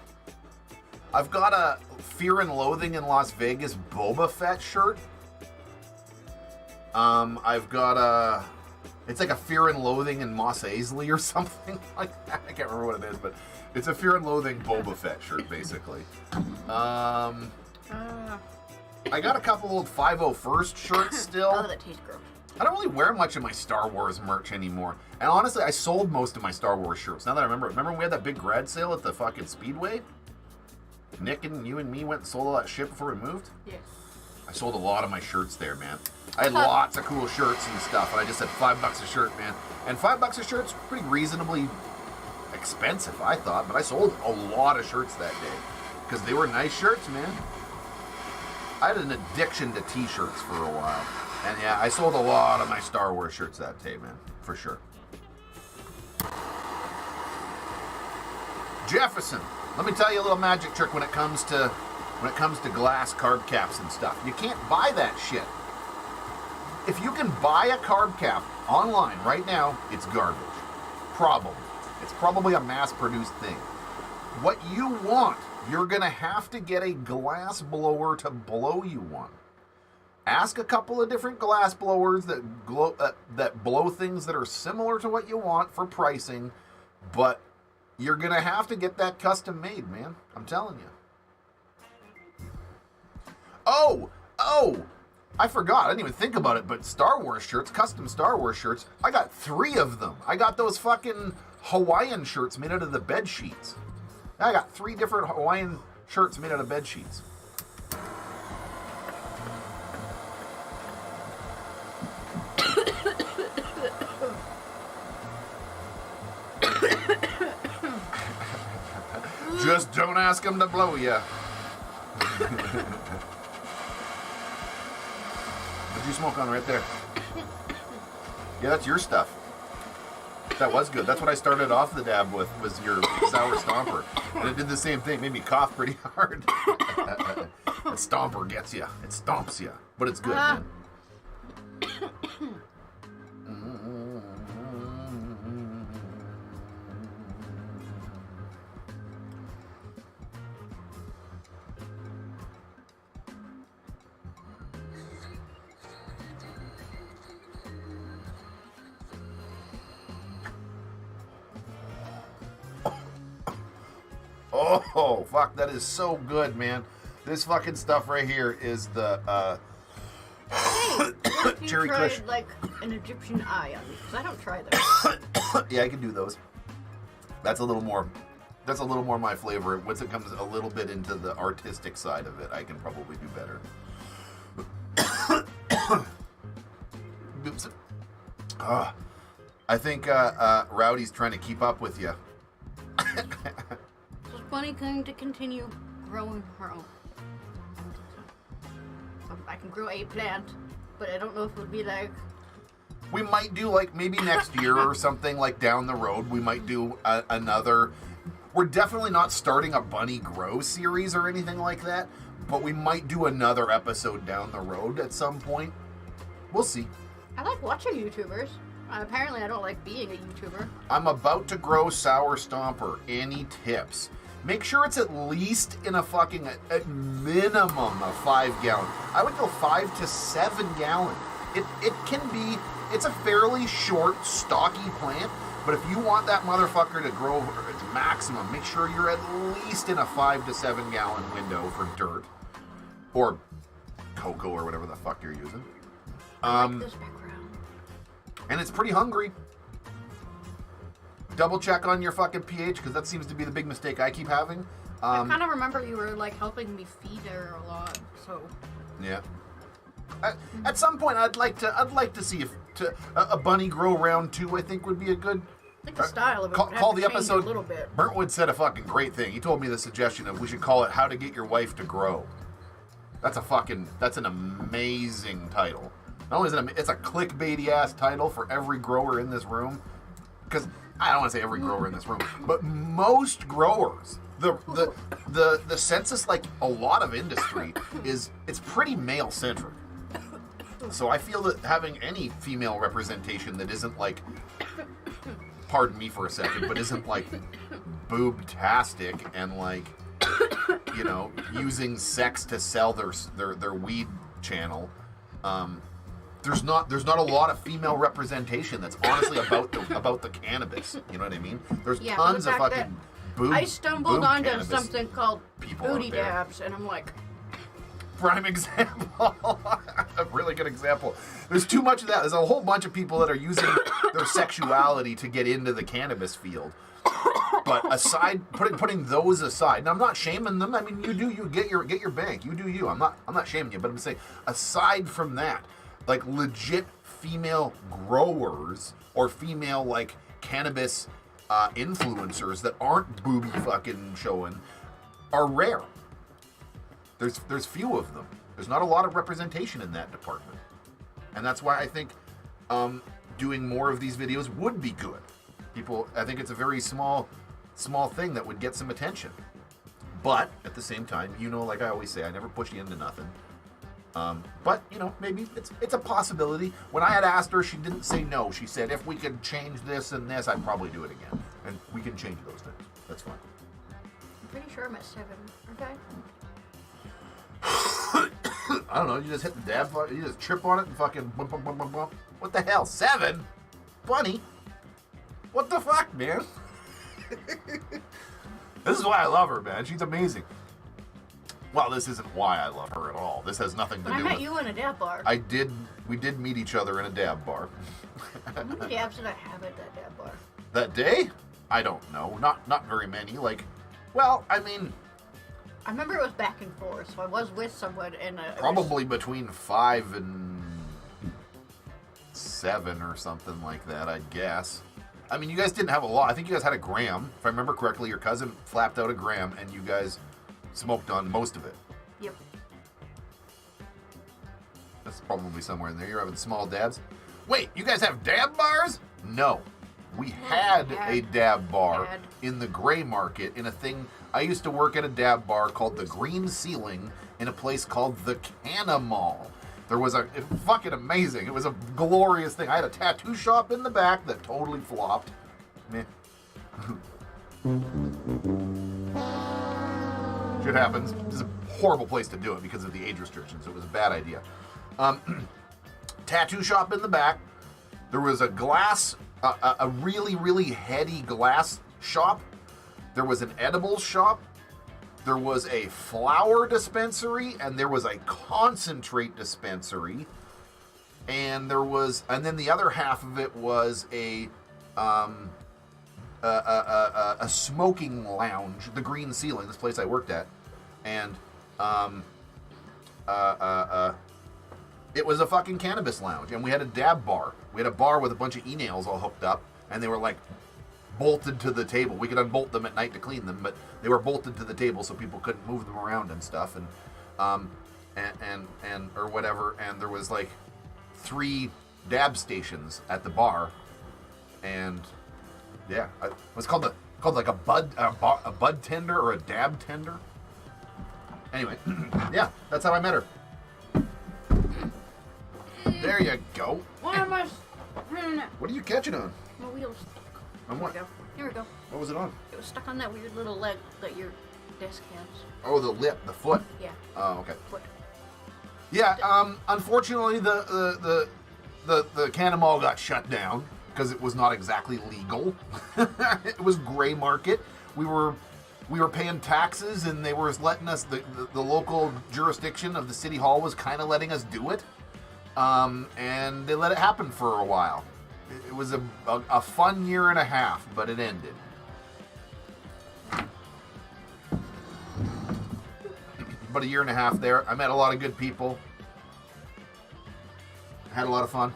I've got a Fear and Loathing in Las Vegas Boba Fett shirt. I've got a... It's like a Fear and Loathing in Moss Eisley or something like that. I can't remember what it is, but it's a Fear and Loathing Boba Fett shirt, basically. I got a couple old 501st shirts still. Oh, that tastes gross. I don't really wear much of my Star Wars merch anymore. And honestly, I sold most of my Star Wars shirts. Now that I remember when we had that big grad sale at the fucking Speedway? Nick and you and me went and sold all that shit before we moved? Yes. I sold a lot of my shirts there, man. I had lots of cool shirts and stuff, and I just said $5 a shirt, man. And $5 a shirt's pretty reasonably expensive, I thought, but I sold a lot of shirts that day. Because they were nice shirts, man. I had an addiction to t-shirts for a while. And yeah, I sold a lot of my Star Wars shirts that day, man, for sure. Jefferson, let me tell you a little magic trick when it comes to glass carb caps and stuff. You can't buy that shit. If you can buy a carb cap online right now, it's garbage. Probably. It's probably a mass-produced thing. What you want, you're gonna have to get a glass blower to blow you one. Ask a couple of different glass blowers that blow things that are similar to what you want for pricing, but you're gonna have to get that custom made, man. I'm telling you. Oh, I forgot. I didn't even think about it, but Star Wars shirts, custom Star Wars shirts, I got 3 of them. I got those fucking Hawaiian shirts made out of the bed sheets. I got 3 different Hawaiian shirts made out of bed sheets. Just don't ask him to blow you. What'd you smoke on right there? Yeah, that's your stuff. That was good. That's what I started off the dab with, was your sour stomper. And it did the same thing. Made me cough pretty hard. That stomper gets you. It stomps you. But it's good, man. Oh, fuck, that is so good, man. This fucking stuff right here is the, Hey, what if you Cherry tried Kush. like an Egyptian eye on me? Because I don't try those. yeah, I can do those. That's a little more my flavor. Once it comes a little bit into the artistic side of it, I can probably do better. Oops. I think Rowdy's trying to keep up with you. So Bunny going to continue growing her own. I can grow a plant, but I don't know if it would be like... We might do, like, maybe next year or something, like, down the road, we might do another... We're definitely not starting a Bunny Grow series or anything like that, but we might do another episode down the road at some point. We'll see. I like watching YouTubers. Apparently I don't like being a YouTuber. I'm about to grow Sour Stomper. Any tips? Make sure it's at least in a fucking, at minimum, a 5 gallon. I would go 5 to 7 gallon. It can be, it's a fairly short, stocky plant, but if you want that motherfucker to grow its maximum, make sure you're at least in a 5 to 7 gallon window for dirt. Or cocoa or whatever the fuck you're using. I like this background. And it's pretty hungry. Double check on your fucking pH, because that seems to be the big mistake I keep having. I kind of remember you were like helping me feed her a lot, so... Yeah. At some point, I'd like to see if a Bunny Grow round 2. I think would be a good. I think the style of it would have call to the change episode. a little bit. Burntwood said a fucking great thing. He told me the suggestion of we should call it "How to Get Your Wife to Grow." That's an amazing title. Not only is it's a clickbaity ass title for every grower in this room, because I don't want to say every grower in this room, but most growers. The census, like a lot of industry, it's pretty male centric. So I feel that having any female representation that isn't like, pardon me for a second, but isn't like boobtastic and like, you know, using sex to sell their weed channel. There's not a lot of female representation that's honestly about the cannabis. You know what I mean? There's tons of fucking boob. I stumbled onto something called people booty out there. dabs, and I'm like, Prime example. A really good example. There's too much of that. There's a whole bunch of people that are using their sexuality to get into the cannabis field. But aside, putting those aside, now I'm not shaming them. I mean, you do you, get your bank. You do you. I'm not shaming you, but I'm saying aside from that, like legit female growers or female like cannabis influencers that aren't booby fucking showing are rare. There's few of them. There's not a lot of representation in that department. And that's why I think doing more of these videos would be good. I think it's a very small thing that would get some attention. But at the same time, you know, like I always say, I never push you into nothing. But, you know, maybe it's a possibility. When I had asked her, she didn't say no. She said, if we could change this and this, I'd probably do it again. And we can change those things. That's fine. I'm pretty sure I'm at 7, aren't I? I don't know, you just hit the dab button, you just trip on it and fucking bump, bump, bump, bump, bump. What the hell? 7? Bunny? What the fuck, man? This is why I love her, man. She's amazing. Well, this isn't why I love her at all. This has nothing to But do I met with... you in a dab bar. We did meet each other in a dab bar. How many dabs did I have at that dab bar? That day? I don't know. Not very many. Like, well, I mean... I remember it was back and forth, so I was with someone and probably between 5 and 7 or something like that, I'd guess. I mean, you guys didn't have a lot. I think you guys had a gram. If I remember correctly, your cousin flapped out a gram and you guys smoked on most of it. Yep. That's probably somewhere in there. You're having small dabs. Wait, you guys have dab bars? No. We had a dab bar in the gray market in a thing. I used to work at a dab bar called the Green Ceiling in a place called the Canna Mall. There was fucking amazing. It was a glorious thing. I had a tattoo shop in the back that totally flopped. Meh. Shit happens. This is a horrible place to do it because of the age restrictions. It was a bad idea. Tattoo shop in the back. There was a glass, a really, really heady glass shop. There was an edibles shop, there was a flower dispensary, and there was a concentrate dispensary, and then the other half of it was a smoking lounge, the Green Ceiling, this place I worked at, and it was a fucking cannabis lounge, and we had a dab bar. We had a bar with a bunch of e-nails all hooked up, and they were like bolted to the table. We could unbolt them at night to clean them, but they were bolted to the table so people couldn't move them around and stuff, and or whatever. And there was like 3 dab stations at the bar, and yeah, it was called like a bud tender or a dab tender. Anyway, yeah, that's how I met her. There you go. Why am I? What are you catching on? My wheels. On what? Here we go. What was it on? It was stuck on that weird little leg that your desk has. Oh, the lip, the foot. Yeah. Oh, okay. Foot. Yeah. Unfortunately, the CANNABAARD got shut down because it was not exactly legal. It was gray market. We were paying taxes, and they were letting us. The local jurisdiction of the city hall was kind of letting us do it. And they let it happen for a while. It was a fun year and a half, but it ended. But a year and a half there. I met a lot of good people. Had a lot of fun.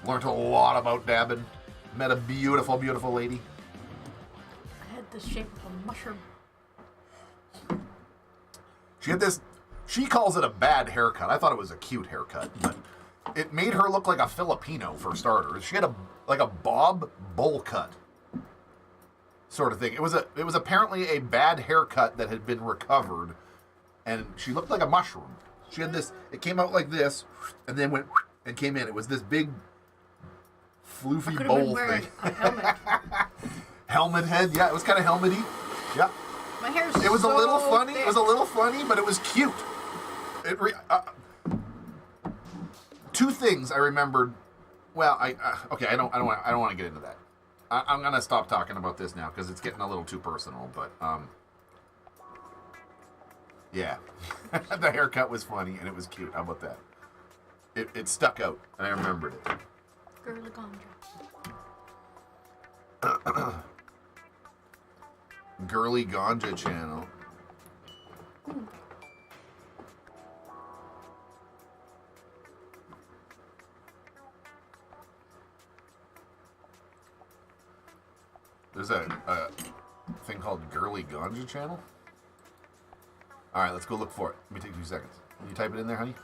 Learned a lot about dabbing. Met a beautiful, beautiful lady. I had the shape of a mushroom. She had this, she calls it a bad haircut. I thought it was a cute haircut, but it made her look like a Filipino for starters. She had a bob bowl cut sort of thing. It was apparently a bad haircut that had been recovered, and she looked like a mushroom. She had this, it came out like this, and then went and came in. It was this big floofy bowl thing. A helmet. Helmet head, yeah, it was kind of helmety. Yeah. My hair's It was so a little funny. thick. It was a little funny, but it was cute. Two things I remembered. Well, okay. I don't want to get into that. I'm gonna stop talking about this now because it's getting a little too personal. But yeah, the haircut was funny and it was cute. How about that? It stuck out and I remembered it. Girly ganja. Girly Ganja channel. There's a thing called Girly Ganja channel. All right, let's go look for it. Let me take 2 seconds. Can you type it in there, honey?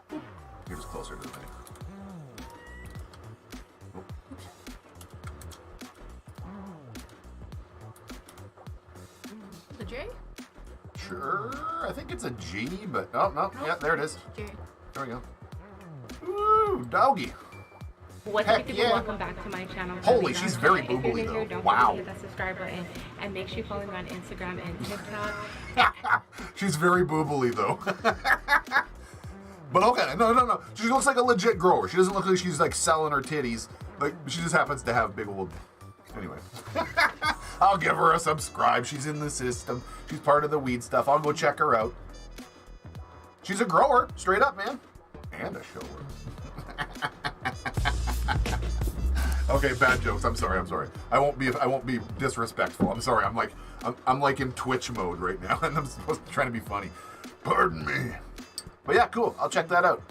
You're just closer to the thing. The J? Sure, I think it's a G, but oh no, yeah, there it is. J. There we go. Ooh, doggy. What's Heck up, people? yeah. Welcome back to my channel. Holy, she's very If you're boobly, new though. here, don't Wow. forget to hit that subscribe button and make sure you follow me on Instagram and TikTok. She's very boobly though. But okay, no. She looks like a legit grower. She doesn't look like she's like selling her titties. Like she just happens to have big old. Anyway, I'll give her a subscribe. She's in the system. She's part of the weed stuff. I'll go check her out. She's a grower, straight up, man, and a shower. Okay, bad jokes. I'm sorry. I won't be disrespectful. I'm sorry. I'm like in Twitch mode right now, and I'm supposed to try to be funny. Pardon me. But yeah, cool. I'll check that out.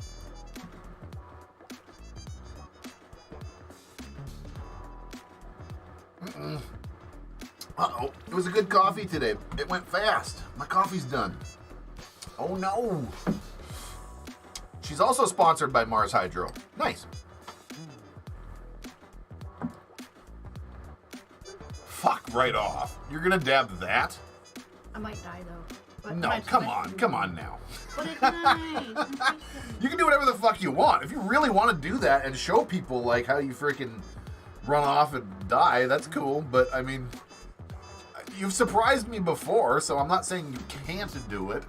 Uh-oh. It was a good coffee today. It went fast. My coffee's done. Oh no. She's also sponsored by MARSHYDRO. Nice. Fuck right off. You're gonna dab that? I might die though. But No, come on now. But it's nice. You can do whatever the fuck you want. If you really want to do that and show people like how you freaking run off and die, that's cool. But I mean, you've surprised me before, so I'm not saying you can't do it.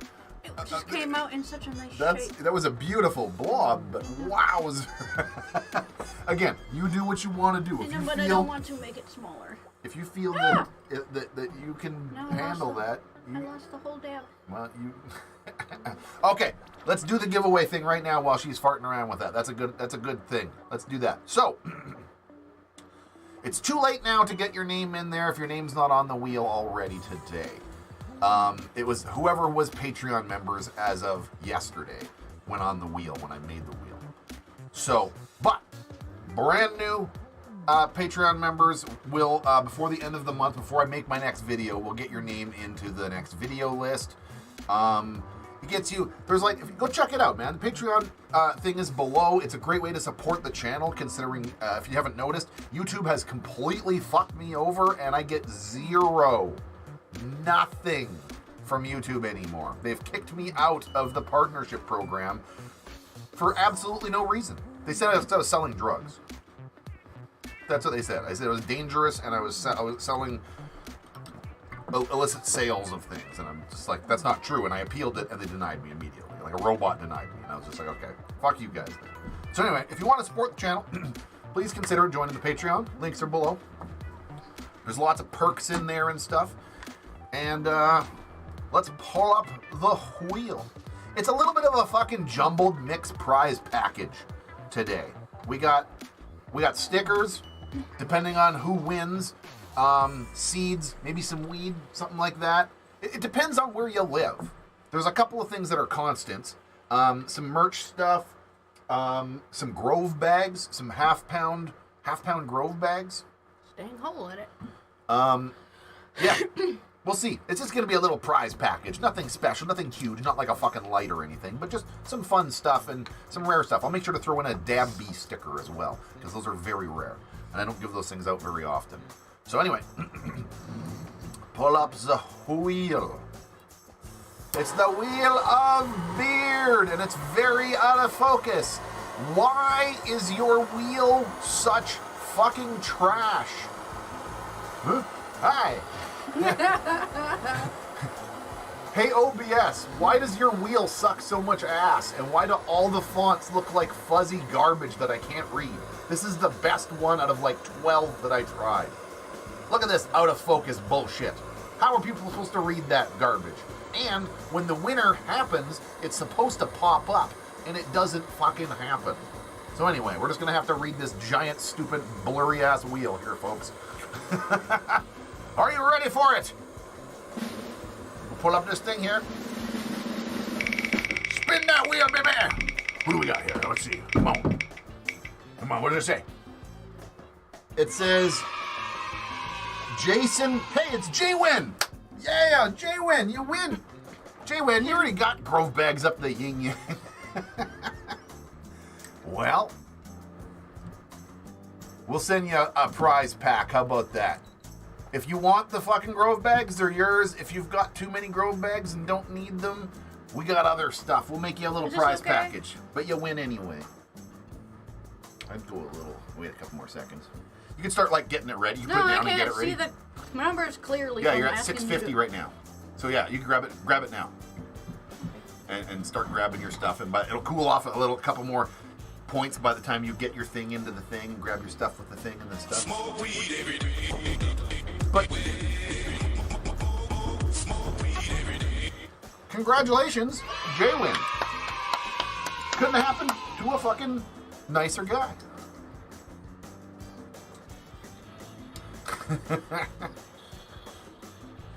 It just came out in such a nice shape. That was a beautiful blob, but wow. Again, you do what you want to do. But I don't want to make it smaller. If you feel that you can handle that. I lost the whole dab. Well, you... Okay, let's do the giveaway thing right now while she's farting around with that. That's a good thing. Let's do that. So, it's too late now to get your name in there if your name's not on the wheel already today. It was whoever was Patreon members as of yesterday went on the wheel when I made the wheel. So, but brand new Patreon members will, before the end of the month, before I make my next video, will get your name into the next video list. It gets you, go check it out, man. The Patreon thing is below. It's a great way to support the channel, considering, if you haven't noticed, YouTube has completely fucked me over, and I get nothing from YouTube anymore. They've kicked me out of the partnership program for absolutely no reason. They said I was selling drugs. That's what they said. I said it was dangerous, and I was selling illicit sales of things, and I'm just like, that's not true. And I appealed it, and they denied me immediately. Like a robot denied me, and I was just like, okay, fuck you guys then. So anyway, if you want to support the channel, please consider joining the Patreon. Links are below. There's lots of perks in there and stuff. And let's pull up the wheel. It's a little bit of a fucking jumbled mixed prize package today. We got stickers, depending on who wins. Seeds, maybe some weed, something like that. It depends on where you live. There's a couple of things that are constants. Some merch stuff, some Grove bags, some half pound Grove bags. Staying whole in it. Yeah, we'll see. It's just gonna be a little prize package. Nothing special, nothing huge, not like a fucking light or anything, but just some fun stuff and some rare stuff. I'll make sure to throw in a DABBLASTER sticker as well, because those are very rare, and I don't give those things out very often. So anyway, pull up the wheel. It's the wheel of beard, and it's very out of focus. Why is your wheel such fucking trash? Huh? Hi. Hey OBS, why does your wheel suck so much ass? And why do all the fonts look like fuzzy garbage that I can't read? This is the best one out of like 12 that I tried. Look at this out of focus bullshit. How are people supposed to read that garbage? And when the winner happens, it's supposed to pop up, and it doesn't fucking happen. So anyway, we're just gonna have to read this giant, stupid, blurry ass wheel here, folks. Are you ready for it? We'll pull up this thing here. Spin that wheel, baby! What do we got here? Let's see. Come on. Come on, what does it say? It says... Jason, hey, it's J-Win! Yeah, J-Win, you win! J-Win, you already got Grove bags up the yin-yang. Well, we'll send you a prize pack, how about that? If you want the fucking Grove bags, they're yours. If you've got too many Grove bags and don't need them, we got other stuff. We'll make you a little prize package, but you win anyway. I'd go a little, wait a couple more seconds. You can start like getting it ready. You put it down and get it ready. I can't see the numbers clearly. Yeah, you're at 650 right now. So yeah, you can grab it now, and start grabbing your stuff. And it'll cool off a couple more points by the time you get your thing into the thing and grab your stuff with the thing and the stuff. Smoke weed every day. But congratulations, J-Win. Couldn't have happened to a fucking nicer guy.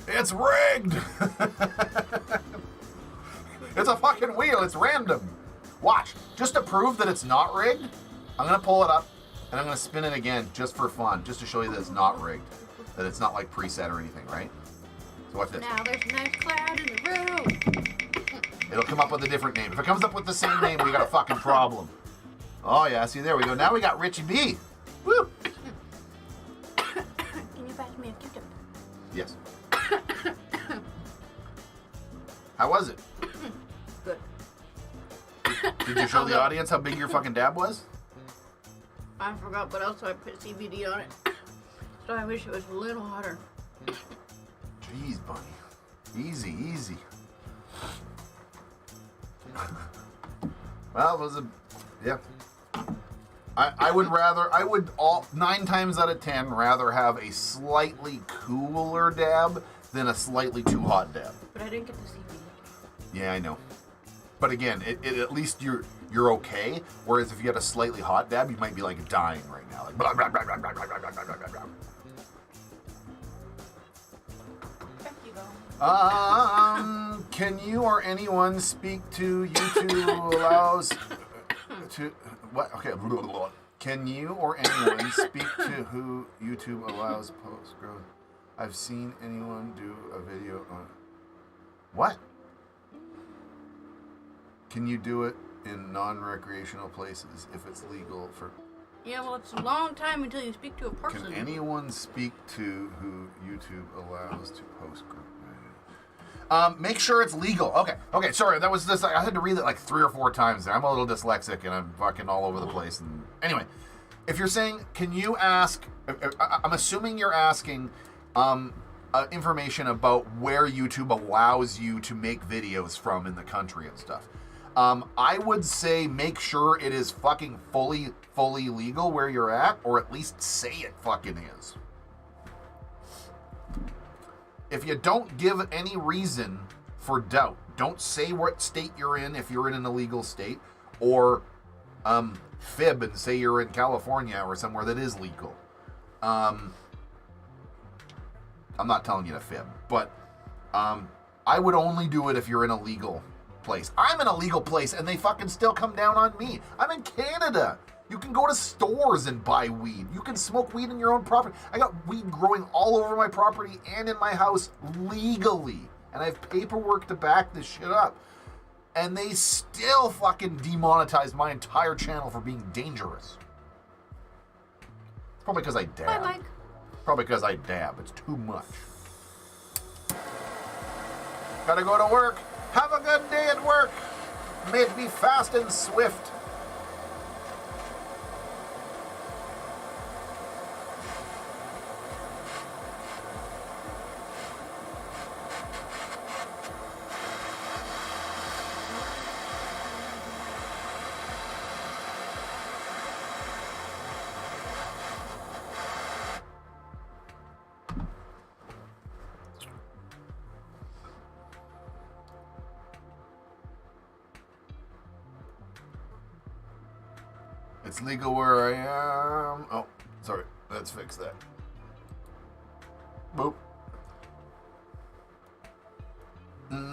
It's rigged! It's a fucking wheel, it's random. Watch, just to prove that it's not rigged, I'm gonna pull it up and I'm gonna spin it again just for fun, just to show you that it's not rigged. That it's not like preset or anything, right? So watch this. Now there's a nice cloud in the room. It'll come up with a different name. If it comes up with the same name, we got a fucking problem. Oh yeah, see there we go. Now we got Richie B. Woo! Can you pass me a Q-tip? Yes. How was it? Good. Did you show the audience how big your fucking dab was? I forgot, but also I put CBD on it. So I wish it was a little hotter. Jeez, Bunny. Easy, easy. Well, it was a, yeah. I would 9 times out of 10 rather have a slightly cooler dab than a slightly too hot dab. But I didn't get to see me. Yeah, I know. But again, it at least you're okay. Whereas if you had a slightly hot dab, you might be like dying right now. Like blah, blah, blah, blah, blah, blah, blah, blah, blah, blah, blah. Can you or anyone speak to YouTube allows to what? Okay. Can you or anyone speak to who YouTube allows post growth? I've seen anyone do a video on what? Can you do it in non-recreational places if it's legal for? Yeah, well, it's a long time until you speak to a person. Can anyone speak to who YouTube allows to post growth? Make sure it's legal. Okay, sorry, that was just, I had to read it like 3 or 4 times. I'm a little dyslexic and I'm fucking all over the place. And anyway, if you're saying, can you ask, I'm assuming you're asking information about where YouTube allows you to make videos from in the country and stuff. I would say make sure it is fucking fully legal where you're at, or at least say it fucking is. If you don't give any reason for doubt, don't say what state you're in if you're in an illegal state, or fib and say you're in California or somewhere that is legal. I'm not telling you to fib, but I would only do it if you're in a legal place. I'm in a legal place and they fucking still come down on me. I'm in Canada. You can go to stores and buy weed. You can smoke weed in your own property. I got weed growing all over my property and in my house legally. And I have paperwork to back this shit up. And they still fucking demonetized my entire channel for being dangerous. It's probably because I dab. Bye, Mike. Probably because I dab. It's too much. Gotta go to work. Have a good day at work. May it be fast and swift. It's legal where I am. Oh, sorry. Let's fix that. Boop.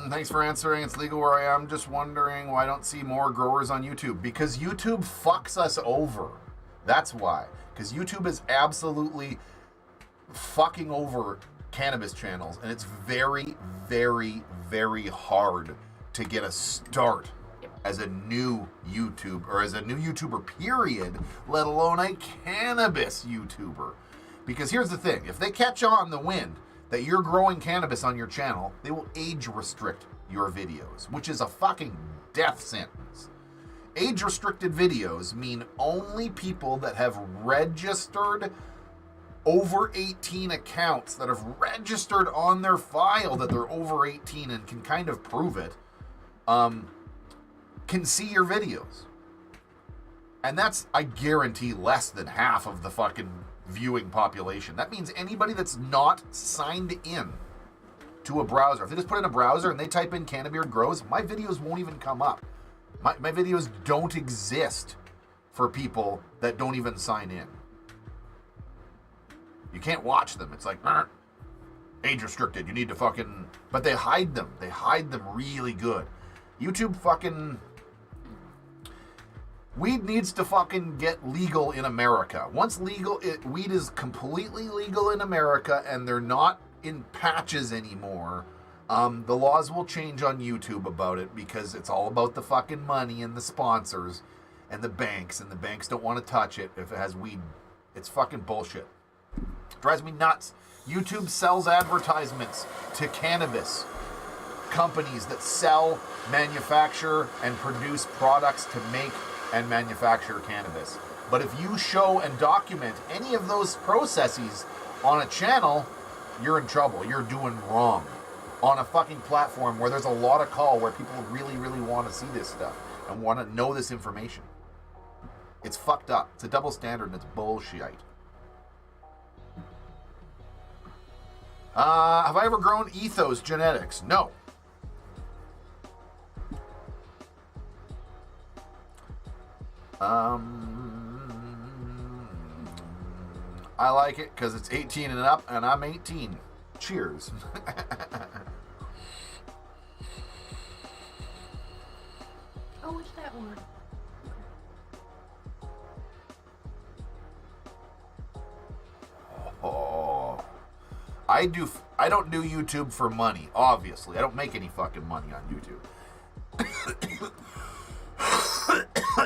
Thanks for answering. It's legal where I am. Just wondering why I don't see more growers on YouTube. Because YouTube fucks us over. That's why. Because YouTube is absolutely fucking over cannabis channels. And it's very, very, very hard to get a start as a new YouTube, or as a new YouTuber period, let alone a cannabis YouTuber. Because here's the thing, if they catch on the wind that you're growing cannabis on your channel, they will age restrict your videos, which is a fucking death sentence. Age restricted videos mean only people that have registered over 18 accounts, that have registered on their file that they're over 18 and can kind of prove it, can see your videos. And that's, I guarantee, less than half of the fucking viewing population. That means anybody that's not signed in to a browser, if they just put in a browser and they type in CANNABEARD Grows, my videos won't even come up. My videos don't exist for people that don't even sign in. You can't watch them. It's like, age restricted, you need to fucking... But they hide them. They hide them really good. YouTube fucking... Weed needs to fucking get legal in America. Once weed is completely legal in America and they're not in patches anymore, the laws will change on YouTube about it, because it's all about the fucking money and the sponsors and the banks don't want to touch it if it has weed. It's fucking bullshit. It drives me nuts. YouTube sells advertisements to cannabis companies that sell, manufacture, and produce products to make and manufacture cannabis. But if you show and document any of those processes on a channel, you're in trouble. You're doing wrong. on a fucking platform where there's a lot of call, where people really, really want to see this stuff and want to know this information. It's fucked up. It's a double standard and it's bullshit. Have I ever grown ethos genetics? No. I like it because it's 18 and up, and I'm 18. Cheers. Oh, it's that one. Oh, I don't do YouTube for money, obviously. I don't make any fucking money on YouTube.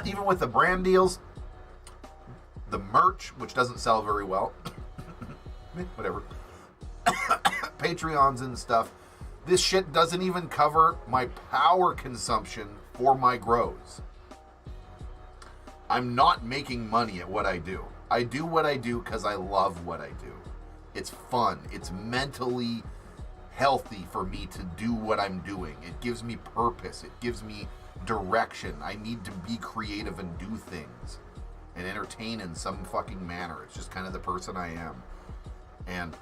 Even with the brand deals, the merch, which doesn't sell very well, whatever, Patreons and stuff, this shit doesn't even cover my power consumption for my grows. I'm not making money at what I do. I do what I do because I love what I do. It's fun. It's mentally healthy for me to do what I'm doing. It gives me purpose. It gives me direction. I need to be creative and do things and entertain in some fucking manner. It's just kind of the person I am. And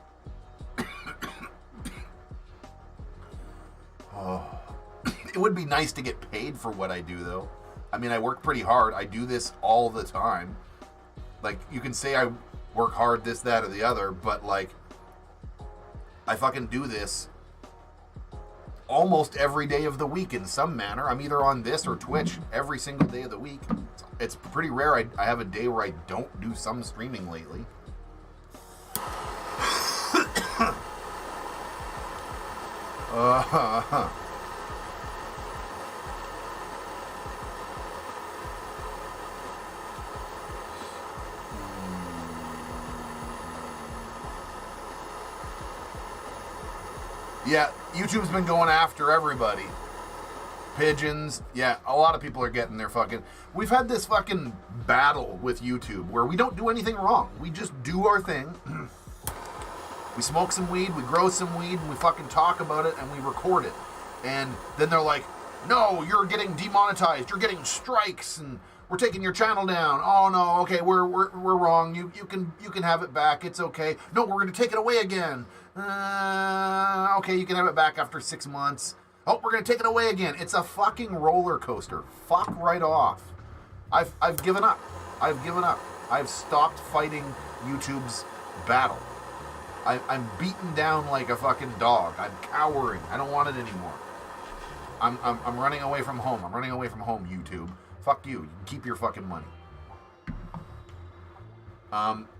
it would be nice to get paid for what I do, though. I mean, I work pretty hard. I do this all the time. Like, you can say I work hard, this, that, or the other, but, like, I fucking do this almost every day of the week in some manner. I'm either on this or Twitch every single day of the week. It's pretty rare I have a day where I don't do some streaming lately. Yeah, YouTube's been going after everybody. Pigeons, yeah, a lot of people are getting their fucking... We've had this fucking battle with YouTube where we don't do anything wrong. We just do our thing. We smoke some weed, we grow some weed, and we fucking talk about it, and we record it. And then they're like, no, you're getting demonetized, you're getting strikes, and we're taking your channel down. Oh no, okay, we're wrong. You can have it back. It's okay. No, we're gonna take it away again. Okay, you can have it back after 6 months. Oh, we're gonna take it away again. It's a fucking roller coaster. Fuck right off. I've given up. I've given up. I've stopped fighting YouTube's battle. I'm beaten down like a fucking dog. I'm cowering. I don't want it anymore. I'm running away from home. I'm running away from home, YouTube. Fuck you. You can keep your fucking money.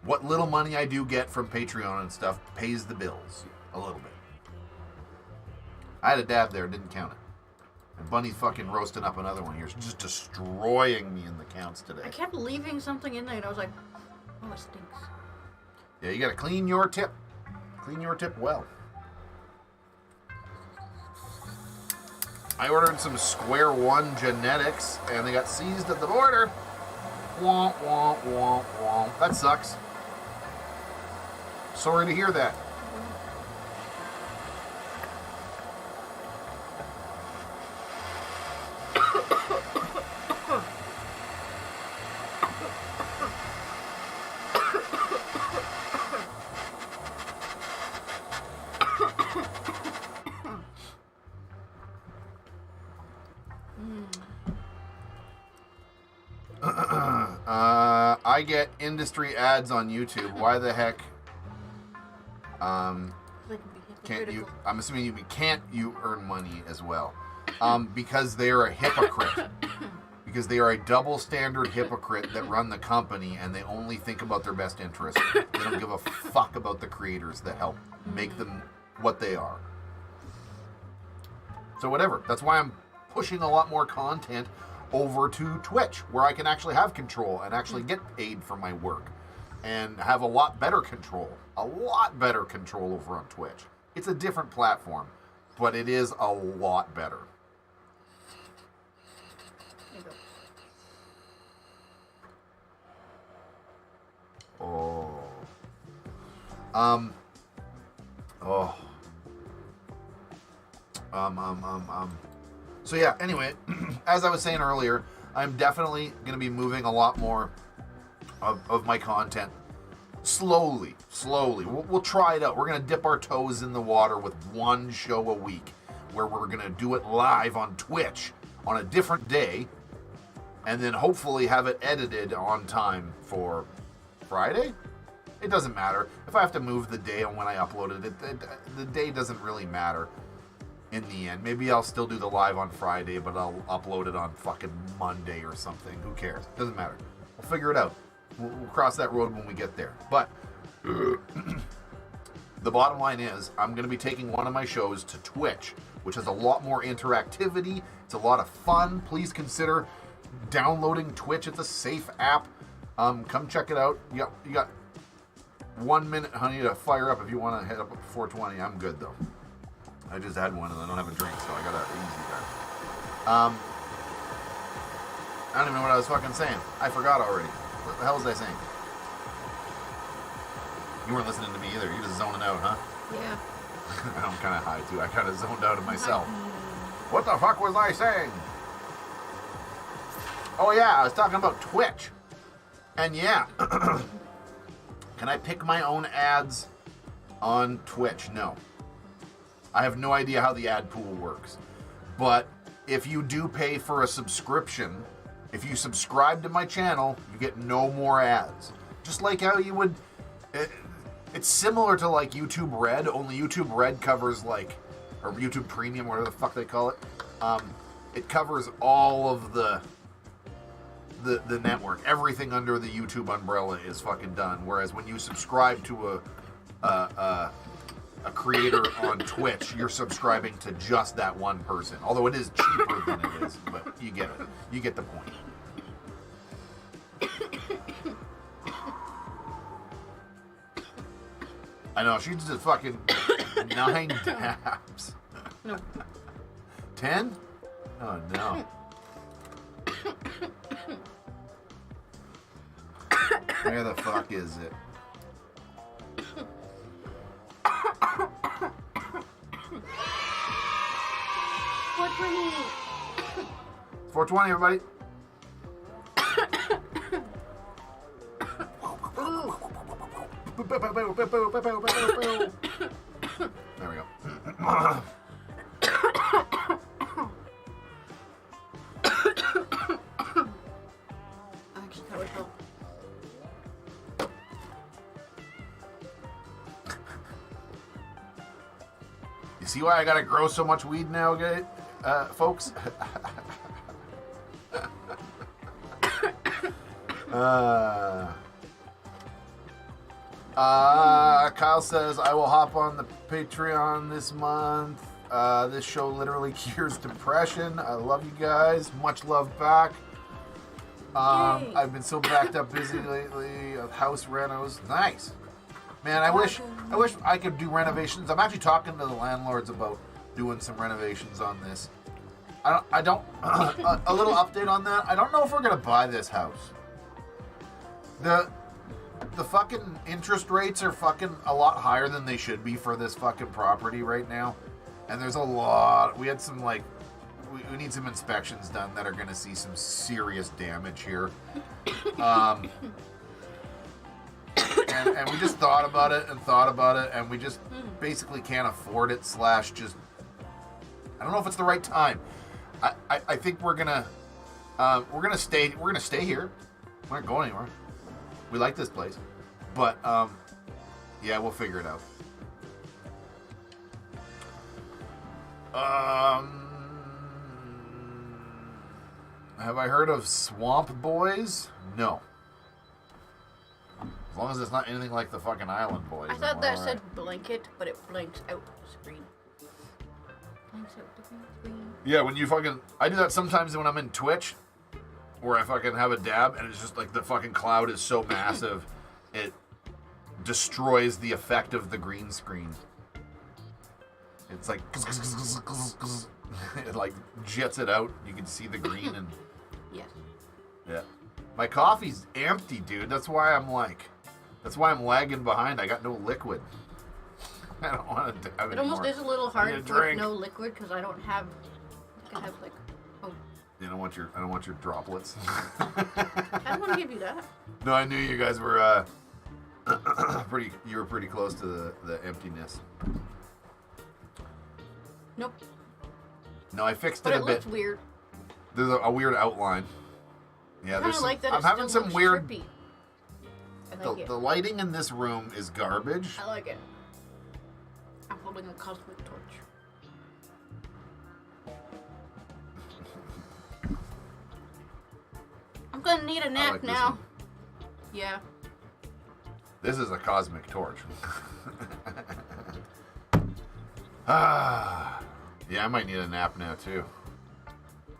What little money I do get from Patreon and stuff pays the bills a little bit. I had a dab there, didn't count it. And Bunny's fucking roasting up another one here. She's just destroying me in the counts today. I kept leaving something in there and I was like, oh, it stinks. Yeah, you gotta clean your tip. Clean your tip well. I ordered some Square One genetics and they got seized at the border. Womp, womp, womp, womp. That sucks. Sorry to hear that. I get industry ads on YouTube. Why the heck can't you? I'm assuming you earn money as well. Because they are a hypocrite. Because they are a double standard hypocrite that run the company and they only think about their best interest. They don't give a fuck about the creators that help make them what they are. So whatever. That's why I'm pushing a lot more content over to Twitch, where I can actually have control and actually get paid for my work and have a lot better control over on Twitch. It's a different platform, but it is a lot better. So yeah, anyway, as I was saying earlier, I'm definitely going to be moving a lot more of my content slowly. We'll try it out. We're going to dip our toes in the water with one show a week where we're going to do it live on Twitch on a different day and then hopefully have it edited on time for Friday. It doesn't matter. If I have to move the day on when I uploaded it, the day doesn't really matter in the end. Maybe I'll still do the live on Friday, but I'll upload it on fucking Monday or something. Who cares? Doesn't matter. We'll figure it out. We'll cross that road when we get there. But the bottom line is I'm going to be taking one of my shows to Twitch, which has a lot more interactivity. It's a lot of fun. Please consider downloading Twitch. It's a safe app. Come check it out. You got 1 minute, honey, to fire up if you want to head up at 420. I'm good, though. I just had one and I don't have a drink, so I got an easy there. I don't even know what I was fucking saying. I forgot already. What the hell was I saying? You weren't listening to me either. You're just zoning out, huh? Yeah. I'm kind of high, too. I kind of zoned out of myself. What the fuck was I saying? Oh, yeah, I was talking about Twitch. And yeah, can I pick my own ads on Twitch? No. I have no idea how the ad pool works. But if you do pay for a subscription, if you subscribe to my channel, you get no more ads. Just like how you would... It's similar to like YouTube Red, only YouTube Red covers like... Or YouTube Premium, whatever the fuck they call it. It covers all of the network. Everything under the YouTube umbrella is fucking done. Whereas when you subscribe to a creator on Twitch, you're subscribing to just that one person. Although it is cheaper than it is, but you get it. You get the point. I know, she's just fucking 9 dabs. No. 10? Oh no. Where the fuck is it? 420, everybody. There we go. Actually, that would help. You see why I gotta grow so much weed now, folks? Kyle says, I will hop on the Patreon this month. This show literally cures depression. I love you guys. Much love back. I've been so backed up busy lately of house renos. Nice. Man, I wish I could do renovations. I'm actually talking to the landlords about doing some renovations on this. I don't a little update on that. I don't know if we're gonna buy this house. The fucking interest rates are fucking a lot higher than they should be for this fucking property right now. And there's a lot, we had some like, we need some inspections done that are gonna see some serious damage here. And we just thought about it, and we just basically can't afford it, slash just, I don't know if it's the right time. I think we're gonna stay here. We're not going anywhere. We like this place. But yeah, we'll figure it out. Have I heard of Swamp Boys? No. As long as it's not anything like the fucking Island Boys. I thought that said blanket, but it blinks out the screen. Blinks out the screen. Yeah, when you fucking... I do that sometimes when I'm in Twitch, where I fucking have a dab, and it's just like the fucking cloud is so massive, it destroys the effect of the green screen. It's like... It like jets it out. You can see the green and... Yes. Yeah. My coffee's empty, dude. That's why I'm lagging behind. I got no liquid. I don't want to dab It almost anymore. is a little I hard need a with drink. no liquid because I don't have. I have like. Oh, I don't want your droplets. I don't want to give you that. No, I knew you guys were you were pretty close to the emptiness. Nope. No, I fixed But it it a looks bit. weird. There's a weird outline. Yeah, I there's kind of like that. I'm it having still some looks weird. trippy. I like it. The lighting in this room is garbage. I like it. I'm holding a cosmic torch. I'm gonna need a nap like this now. one. Yeah. This is a cosmic torch. Ah, yeah, I might need a nap now too.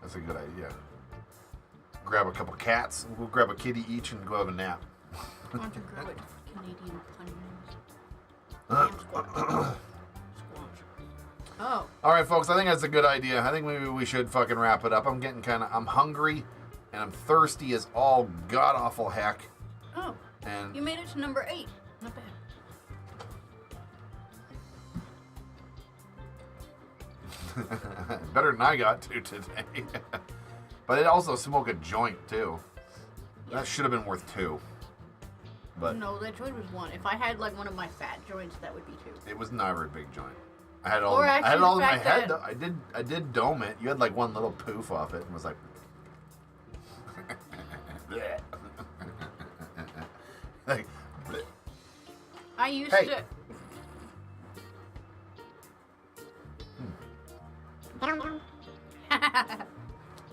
That's a good idea. Grab a couple cats. We'll grab a kitty each and go have a nap. I want to grow it. Canadian Punions. Squash. Oh. All right, folks. I think that's a good idea. I think maybe we should fucking wrap it up. I'm hungry and I'm thirsty as all god awful heck. Oh. And You made it to number 8. Not bad. better than I got to today. But it also smoked a joint too. That should have been worth 2. But No, that joint was 1. If I had like one of my fat joints, that would be 2. it was never a big joint. I had all Or I had actually it all the in my fact head. that- Though. I did dome it. You had like one little poof off it and was like bleh. Like bleh. I used Hey. to.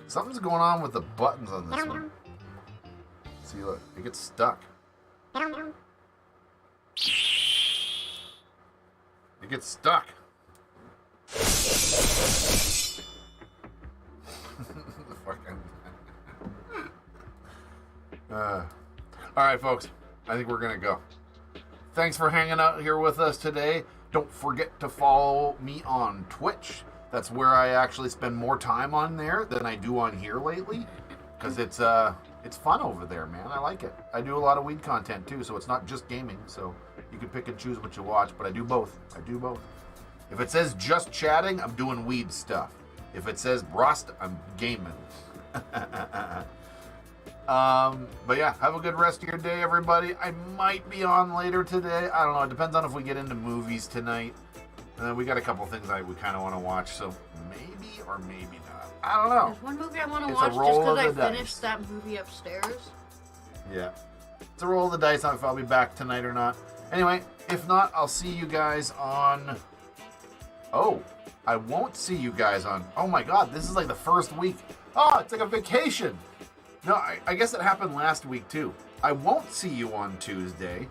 Something's going on with the buttons on this one. See, look, it gets stuck. It gets stuck. Fucking. All right, folks. I think we're gonna go. Thanks for hanging out here with us today. Don't forget to follow me on Twitch. That's where I actually spend more time on there than I do on here lately, because it's fun over there, man. I like it. I do a lot of weed content too, so it's not just gaming. So you can pick and choose what you watch, but I do both. I do both. If it says just chatting, I'm doing weed stuff. If it says rust, I'm gaming. But yeah, have a good rest of your day, everybody. I might be on later today. I don't know. It depends on if we get into movies tonight. We got a couple things we kind of want to watch, so maybe or maybe not. I don't know. There's one movie I want to It's a watch just roll because I of the finished dice. that movie upstairs. Yeah. It's a roll of the dice on if I'll be back tonight or not. Anyway, if not, I'll see you guys on... Oh, I won't see you guys on... Oh my god, this is like the first week. Oh, it's like a vacation. No, I guess it happened last week too. I won't see you on Tuesday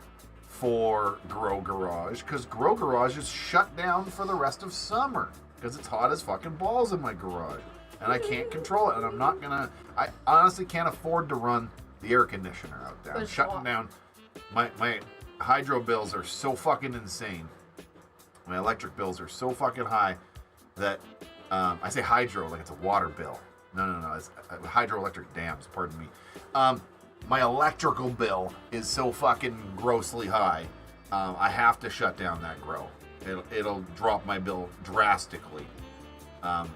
for Grow Garage, because Grow Garage is shut down for the rest of summer because it's hot as fucking balls in my garage and I can't control it, and I'm not gonna... I honestly can't afford to run the air conditioner out there. I'm It's shutting hot. down. My hydro bills are so fucking insane. My electric bills are so fucking high that I say hydro like it's a water bill. No, it's hydroelectric dams, pardon me. My electrical bill is so fucking grossly high, I have to shut down that grow. It'll drop my bill drastically, and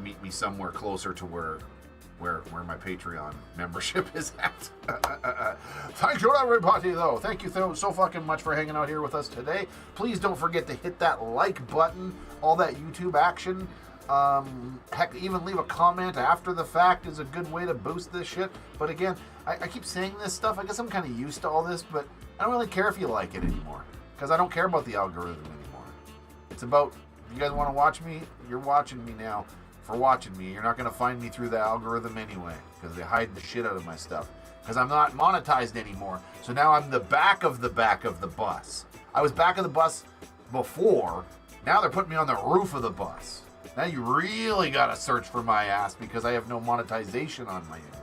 meet me somewhere closer to where my Patreon membership is at. Thank you, everybody, though. Thank you so fucking much for hanging out here with us today. Please don't forget to hit that like button, all that YouTube action. Heck, even leave a comment after the fact is a good way to boost this shit. But again, I keep saying this stuff. I guess I'm kind of used to all this, but I don't really care if you like it anymore, because I don't care about the algorithm anymore. It's about, if you guys want to watch me, you're watching me now for watching me. You're not going to find me through the algorithm anyway, because they hide the shit out of my stuff, because I'm not monetized anymore. So now I'm the back of the bus. I was back of the bus before. Now they're putting me on the roof of the bus. Now you really gotta search for my ass because I have no monetization on my anymore.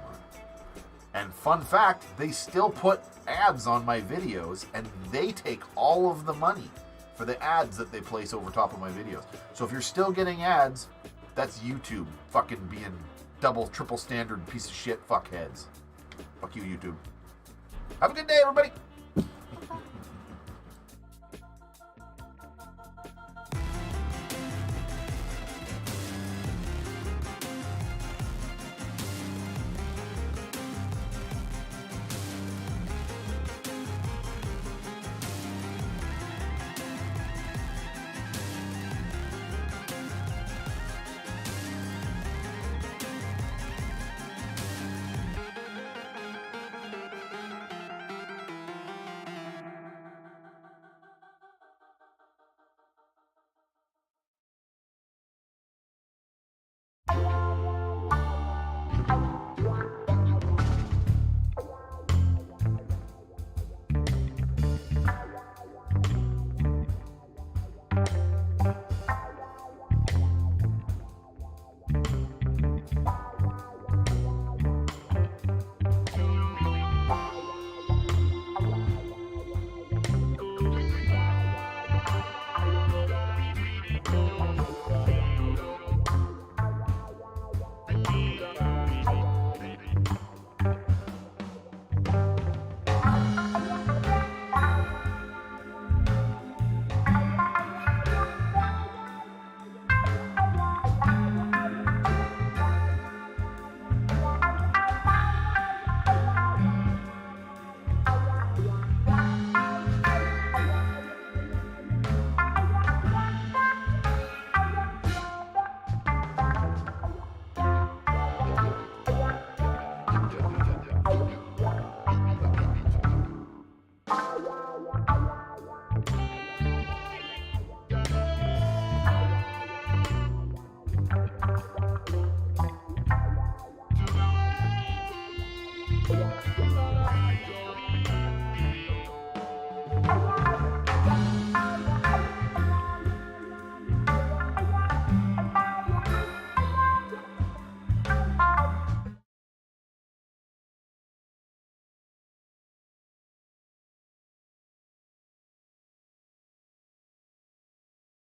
And fun fact, they still put ads on my videos, and they take all of the money for the ads that they place over top of my videos. So if you're still getting ads, that's YouTube fucking being double, triple standard piece of shit fuckheads. Fuck you, YouTube. Have a good day, everybody.